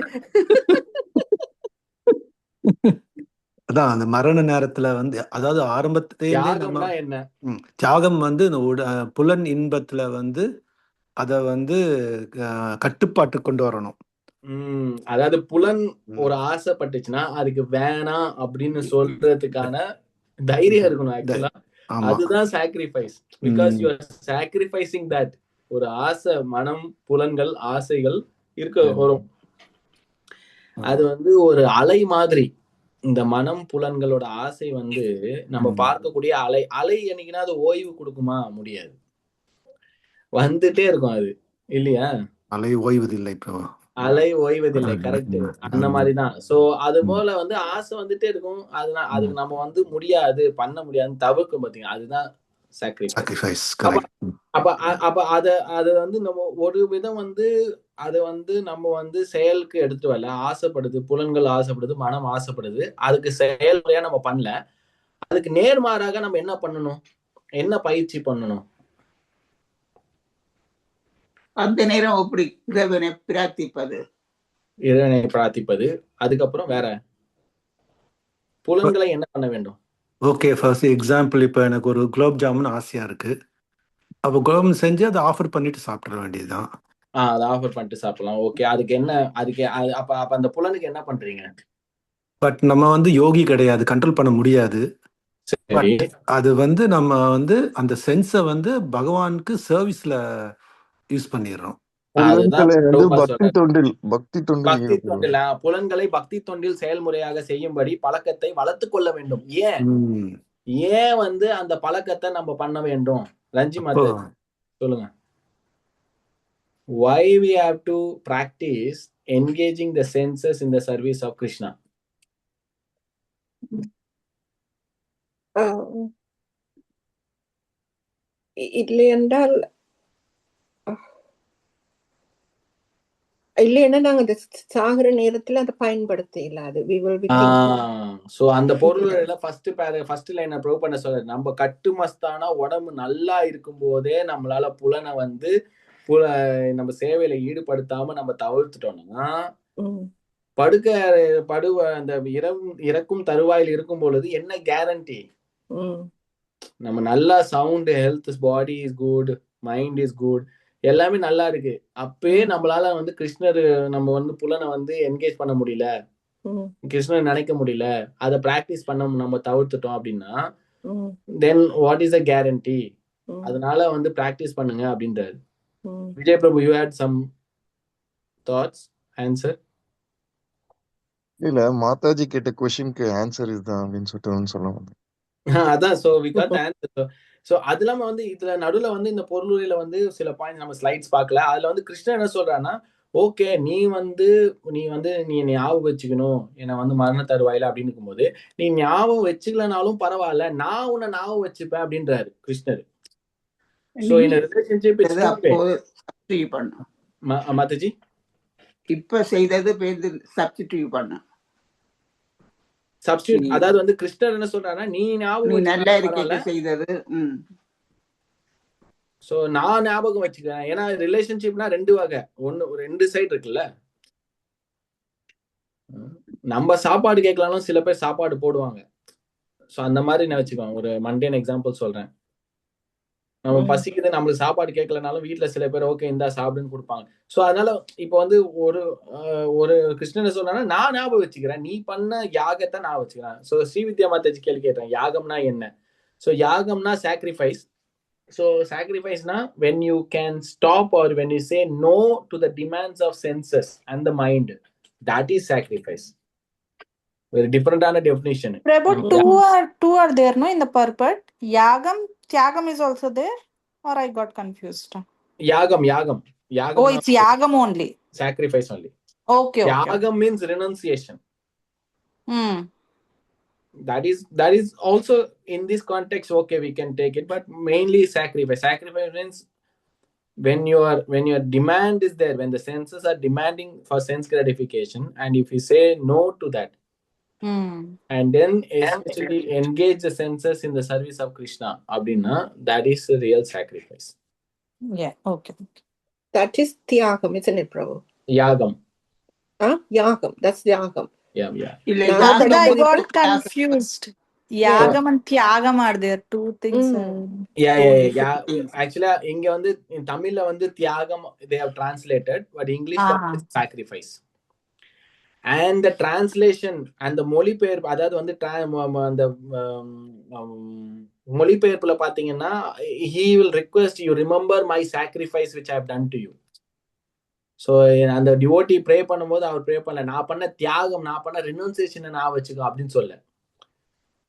அதான் அந்த மரண நேரத்துல வந்து, அதாவது ஆரம்பத்திலே என்ன தியாகம் வந்து புலன் இன்பத்துல வந்து அத வந்து கட்டுப்பாட்டு கொண்டு வரணும். அதாவது புலன் ஒரு ஆசைப்பட்டுச்சுன்னா அதுக்கு வேணாம் அப்படின்னு சொல்றதுக்கான தைரியம் இருக்கணும். ஆக்சுவலா அதுதான் sacrifice. Because you are sacrificing that. ஒரு ஆசை, மனம், புலன்கள், ஆசைகள் இருக்க வரும். அது வந்து ஒரு அலை மாதிரி. இந்த மனம் புலன்களோட ஆசை வந்து நம்ம பார்க்கக்கூடிய அலை என்னைக்குன்னா அது ஓய்வு கொடுக்குமா? முடியாது, வந்துட்டே இருக்கும் அது, இல்லையா? அலை ஓய்வதில்லை, அலை ஓய்வதில்லை. கரெக்ட், அந்த மாதிரிதான். சோ அது போல வந்து ஆசை வந்துட்டே இருக்கும். அதுக்கு நம்ம வந்து முடியாது, பண்ண முடியாதுன்னு தவிர்க்கும். பாத்தீங்க, அதுதான் சாக்ரிஃபைஸ். அப்ப அத வந்து நம்ம ஒரு விதம் வந்து அதை வந்து நம்ம வந்து செயலுக்கு எடுத்து வரல. ஆசைப்படுது, புலன்கள் ஆசைப்படுது, மனம் ஆசைப்படுது, அதுக்கு செயல்முறையா நம்ம பண்ணல. அதுக்கு நேர்மாறாக நம்ம என்ன பண்ணணும்? என்ன பயிற்சி பண்ணணும்? அந்த நேரம் எப்படி இறைவனை பிரார்த்திப்பது. அதுக்கப்புறம் வேற புலன்களை என்ன பண்ண வேண்டும்? ஓகே, ஃபர்ஸ்ட் எக்ஸாம்பிள், இப்போ எனக்கு ஒரு குலோப் ஜாமுன் ஆசையா இருக்கு. அப்போ குலோப் செஞ்சு அதை ஆஃபர் பண்ணிட்டு சாப்பிட வேண்டியதுதான். அதை ஆஃபர் பண்ணிட்டு சாப்பிடலாம். ஓகே, அதுக்கு என்ன, அதுக்கு அப்ப அப்ப அந்த புலனுக்கு என்ன பண்றீங்க? பட் நம்ம வந்து யோகி கிடையாது, கண்ட்ரோல் பண்ண முடியாது. சரி, பட் அது வந்து நம்ம வந்து அந்த சென்ஸை வந்து பகவானுக்கு சர்வீஸ்ல யூஸ் பண்ணிடுறோம். அதுதான் புலன்களை வந்து பிரபுபாத் பக்தி சொல்றாரு. தொண்டில் பக்தி ஈடுபடுவோம். தொண்டில் புலன்களை பக்தி தொண்டில் செயல்முறையாக செய்யும்படி பழக்கத்தை வளர்த்து கொள்ள வேண்டும். ஏன் வந்து அந்த பழக்கத்தை நம்ம பண்ண வேண்டும்? ரஞ்சி அப்போ மாதா சொல்லுங்க. Why we have to practice engaging the senses in the service of Krishna? இல்லை என்றால் இல்லைன்னா நாங்க அந்த சாகுற நேரத்துல அதை பயன்படுத்த இல்லாது. சோ அந்த பொருள்ல ஃபர்ஸ்ட் லைனை ப்ரூவ் பண்ண சொல்ற, நம்ம கட்டுமஸ்தானா உடம்பு நல்லா இருக்கும் போதே நம்மளால புலனை வந்து நம்ம சேவையில ஈடுபடுத்தாம நம்ம தவிர்த்துட்டோம்னா அந்த இறக்கும் தருவாயில் இருக்கும் பொழுது என்ன கேரண்டி? நம்ம நல்லா sound, health, body is good, mind is good, எல்லாமே நல்லா இருக்கு, அப்பயே நம்மளால வந்து கிருஷ்ணர் நம்ம வந்து புலனை வந்து என்கேஜ் பண்ண முடியல, கிருஷ்ணர் நினைக்க முடியல, அதை பிராக்டிஸ் பண்ண நம்ம தவிர்த்துட்டோம் அப்படின்னா then what is a guarantee? அதனால வந்து பிராக்டிஸ் பண்ணுங்க அப்படின்றாரு. Vijay Prabhu, you had some thoughts, answer? இல்ல, மாதாஜி கேட்ட क्वेश्चनக்கு ஆன்சர் இதுதான் அப்படின்னு சொல்லிட்டு சொல்லுவாங்க. அதான், சோ வி காட் ஆன்சர். சோ அது இல்லாம வந்து இதுல நடுவுல வந்து இந்த பொருளுரையில வந்து சில பாயிண்ட் நம்ம ஸ்லைட்ஸ் பார்க்கல. அதுல வந்து கிருஷ்ணன் என்ன சொல்றான்னா, ஓகே, நீ ஞாபகம் வச்சுக்கணும் என்ன வந்து மரண தருவாயில அப்படின்னு இருக்கும்போது, நீ ஞாபகம் வச்சுக்கலனாலும் பரவாயில்ல, நான் உன்னை ஞாபகம் வச்சுப்பேன் அப்படின்றாரு கிருஷ்ணர். So in relationship it's Mataji இப்ப செய்தது சப்ஸ்டிட்யூட் பண்ண சப்ஸ்டிட்யூட். அதாவது வந்து கிருஷ்ணர் என்ன சொல்றாருன்னா, நீ ஞாபகம் நல்லா இருக்கே செய்தது. சோ நான் ஞாபகம் வச்சுக்கிறேன். ஏன்னா ரிலேஷன்ஷிப்னா ரெண்டு வகை, ரெண்டு சைடு இருக்குல்ல. நம்ம சாப்பாடு கேட்கலாம், சில பேர் சாப்பாடு போடுவாங்க. சோ அந்த மாதிரி நான் வச்சுக்கோங்க. ஒரு மண்டேன் எக்ஸாம்பிள் சொல்றேன். நம்ம பசிக்குது, நம்மளுக்கு சாப்பாடு கேட்கலனாலும் வீட்டுல சில பேர் ஓகே இந்தா சாப்பிடுன்னு கொடுப்பாங்க. சோ அதனால இப்ப வந்து ஒரு கிருஷ்ணன் சொல்றாங்கன்னா, நான் ஞாபகம் வச்சுக்கிறேன், நீ பண்ண யாகத்தை நான் வச்சுக்கிறேன். சோ ஸ்ரீவித்யா மாதாஜி கேள்வி கேட்டேன், யாகம்னா என்ன? சோ யாகம்னா sacrifice. So sacrifice na when you can stop or when you say no to the demands of senses and the mind, that is sacrifice. Very different on a definition. Prabhu, two are there, no, in the purport. Tyagam is also there, or I got confused? Yagam. Oh, it's yagam only. Sacrifice only. Okay. Yagam means renunciation. That is also in this context, okay, we can take it, but mainly sacrifice. Sacrifice means when your demand is there, when the senses are demanding for sense gratification, and if you say no to that, and then especially engage the senses in the service of Krishna abdina, that is the real sacrifice. Yeah, okay. That is tyagam, isn't it, Prabhu? Yagam. Yagam, that's yagam. Yeah. But I got confused. Yagam and tyagam are there, two things. Yeah. Actually, inga vandu in Tamil la vandu tyagam they have translated, but English is sacrifice. And the translation and the மொழிபெயர்ப்பு, அதாவது வந்து அந்த மொழிபெயர்ப்புல பாத்தீங்கன்னா, he will request you remember my sacrifice which I have done to you. So அந்த devotee pray பண்ணும்போது அவர் pray பண்ணல, நான் பண்ண தியாகம், நான் பண்ண ரினன்சியேஷனை நான் வச்சுக்கோ அப்படின்னு சொல்ல.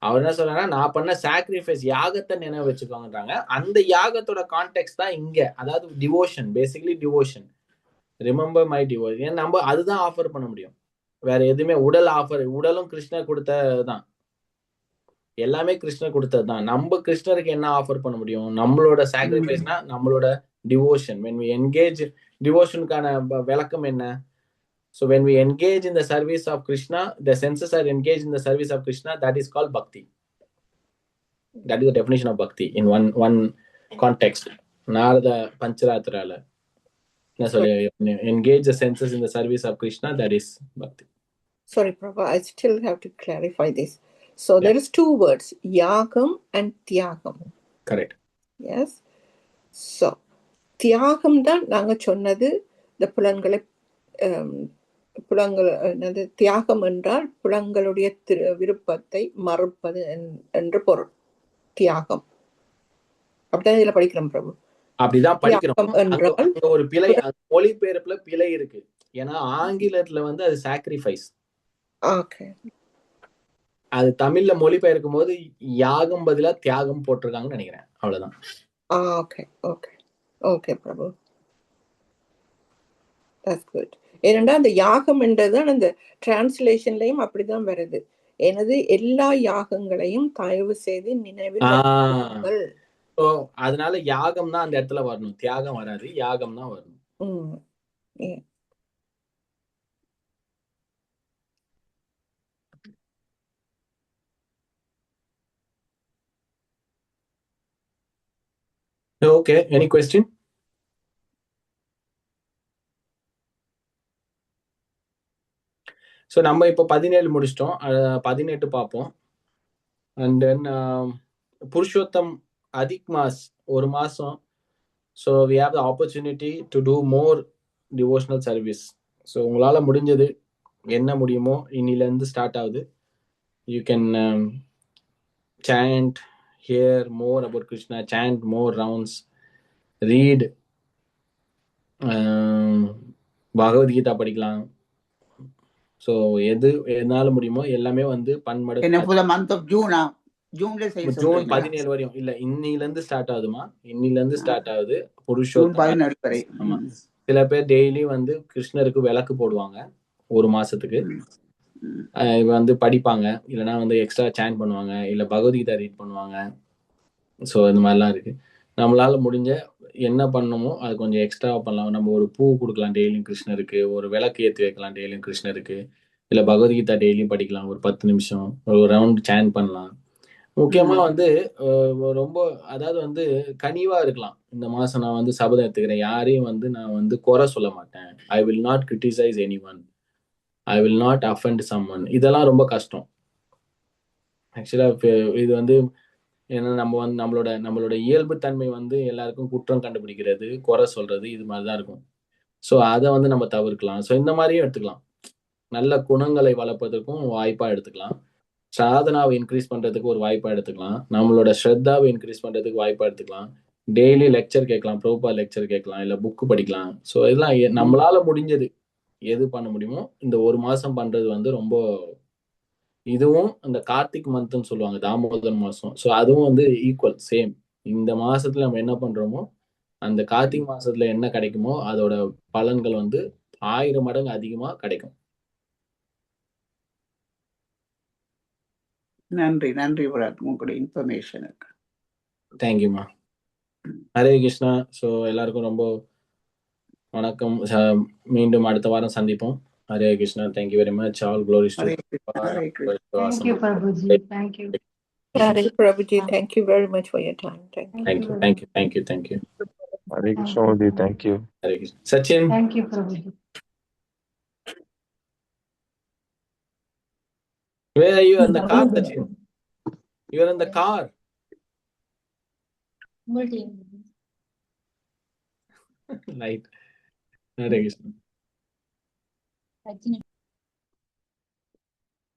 அவர் என்ன சொல்றாங்கன்னா, நான் பண்ண சாக்ரிஃபைஸ், யாகத்தை நினைவு வச்சுக்கோங்கன்றாங்க. அந்த யாகத்தோட கான்டெக்ட் தான் இங்க, அதாவது devotion, basically devotion, remember my devotion. நம்ம அதுதான் ஆஃபர் பண்ண முடியும், வேற எதுவுமே. உடலும் கிருஷ்ணர் கொடுத்ததுதான், எல்லாமே கிருஷ்ணர் கொடுத்ததுதான். நம்ம கிருஷ்ணருக்கு என்ன ஆஃபர் பண்ண முடியும்? நம்மளோட சாக்ரிஃபைஸ்னா நம்மளோட டிவோஷன். when we engage டிவோஷனுக்கான விளக்கம் என்ன? So when we engage in the service of Krishna, the senses are engaged in the service of Krishna, that is called bhakti. That is the definition of bhakti in one context. Narada Pancharatrala, engage the senses in the service of Krishna, that is bhakti. Sorry, Prabhu, I still have to clarify this. So there is two words, yagam and tyagam. Correct. Yes. So tyagam தான் நாங்க சொன்னது இந்த புலன்களை புலங்கள் என்னது தியாகம் என்றால் புலங்களுடைய விருப்பத்தை மறுப்பது என்று பொருள். தியாகம் அப்படித்தான் இதுல படிக்கிறோம் பிரபு. அப்படிதான் படிக்கிறோம். என்றால் ஒரு பிழை, மொழிபெயர்ப்புல பிழை இருக்கு. ஏன்னா ஆங்கிலத்துல வந்து அது சாக்ரிஃபைஸ், அது தமிழ்ல மொழிபெயர்க்கும் போது யாகம் பதிலா தியாகம் போட்டிருக்காங்கன்னு நினைக்கிறேன். அவ்வளவுதான். Okay okay okay Prabhu, that's good. ஏனென்றா அந்த யாகம் என்றதுதான் அந்த டிரான்ஸ்லேஷன்லயும் அப்படிதான் வருது. எனது எல்லா யாகங்களையும் தயவு செய்து நினைவில் வையுங்கள். அதனால யாகம் தான் அந்த இடத்துல வரணும், தியாகம் வராது, யாகம் தான் வரணும். Okay, any question? ஸோ நம்ம இப்போ 17 முடிச்சிட்டோம், 18 பார்ப்போம். அண்ட் தென் புருஷோத்தம் அதிக் மாஸ் ஒரு மாசம். So we have the opportunity to do more devotional service. ஸோ உங்களால் முடிஞ்சது என்ன முடியுமோ இன்னிலேருந்து ஸ்டார்ட் ஆகுது. You can chant, hear more about Krishna, chant more rounds, read Bhagavad Gita படிக்கலாம். ஸோ எதனால முடியுமோ எல்லாமே வந்து பன்மடங்கு. ஜூன் 17 வரையும் இல்ல, இன்னிலிருந்து ஸ்டார்ட் ஆகுதுமா, இன்னிலிருந்து ஸ்டார்ட் ஆகுது புருஷோத்தம். ஆமா, சில பேர் டெய்லி வந்து கிருஷ்ணருக்கு விளக்கு போடுவாங்க ஒரு மாசத்துக்கு, வந்து படிப்பாங்க, இல்லைன்னா வந்து எக்ஸ்ட்ரா சாண்ட் பண்ணுவாங்க, இல்ல பகவத்கீதா ரீட் பண்ணுவாங்க. ஸோ இந்த மாதிரிலாம் இருக்கு. நம்மளால முடிஞ்ச என்ன பண்ணணுமோ அது கொஞ்சம் எக்ஸ்ட்ரா பண்ணலாம். நம்ம ஒரு பூ கொடுக்கலாம் டெய்லியும் கிருஷ்ணருக்கு, ஒரு விளக்கு ஏற்றி வைக்கலாம் டெய்லியும் கிருஷ்ணருக்கு, இல்ல பகவத்கீதா டெய்லியும் படிக்கலாம், ஒரு 10 நிமிஷம் ஒரு ரவுண்ட் சாண்ட் பண்ணலாம். முக்கியமா வந்து ரொம்ப அதாவது வந்து கனிவா இருக்கலாம். இந்த மாசம் நான் வந்து சபதம் எடுத்துக்கிறேன், யாரையும் வந்து நான் வந்து குறை சொல்ல மாட்டேன். I will not criticise anyone, I will not offend someone. இதெல்லாம் ரொம்ப கஷ்டம் ஆக்சுவலா. இது வந்து ஏன்னா நம்ம வந்து நம்மளோட இயல்பு தன்மை வந்து எல்லாருக்கும் குற்றம் கண்டுபிடிக்கிறது, குறை சொல்றது, இது மாதிரிதான் இருக்கும். ஸோ அதை வந்து நம்ம தவிர்க்கலாம். ஸோ இந்த மாதிரியும் எடுத்துக்கலாம், நல்ல குணங்களை வளர்ப்பதற்கும் வாய்ப்பா எடுத்துக்கலாம், சாதனாவை இன்க்ரீஸ் பண்றதுக்கு ஒரு வாய்ப்பா எடுத்துக்கலாம், நம்மளோட ஸ்ரத்தாவை இன்க்ரீஸ் பண்றதுக்கு வாய்ப்பா எடுத்துக்கலாம், டெய்லி லெக்சர் கேட்கலாம், பிரபுபாத் லெக்சர் கேட்கலாம், இல்ல புக்கு படிக்கலாம். ஸோ இதெல்லாம் நம்மளால முடிஞ்சது எது பண்ண முடியுமோ இந்த ஒரு மாசம் பண்றது வந்து ரொம்ப. இதுவும் இந்த கார்த்திக் மந்த்னு சொல்லுவாங்க, தாமோதர் மாசம். ஸோ அதுவும் வந்து ஈக்குவல் சேம். இந்த மாசத்துல நம்ம என்ன பண்றோமோ அந்த கார்த்திக் மாசத்துல என்ன கிடைக்குமோ அதோட பலன்கள் வந்து 1000 மடங்கு அதிகமா கிடைக்கும். நன்றி நன்றி உங்களுடைய இன்ஃபர்மேஷனுக்கு. தேங்க்யூமா. ஹரே கிருஷ்ணா. ஸோ எல்லாருக்கும் ரொம்ப வணக்கம். மீண்டும் அடுத்த வாரம் சந்திப்போம். Hare Krishna. Thank you very much. All glories to Hare Krishna. Thank you, Prabhuji. Thank you. Prabhuji, thank you very much for your time. Thank you. Hare Krishna. Thank you. Hare Krishna. Sachin. Thank you, Prabhuji. Where are you in the car, Sachin? You are in the car. Right. Hare Krishna.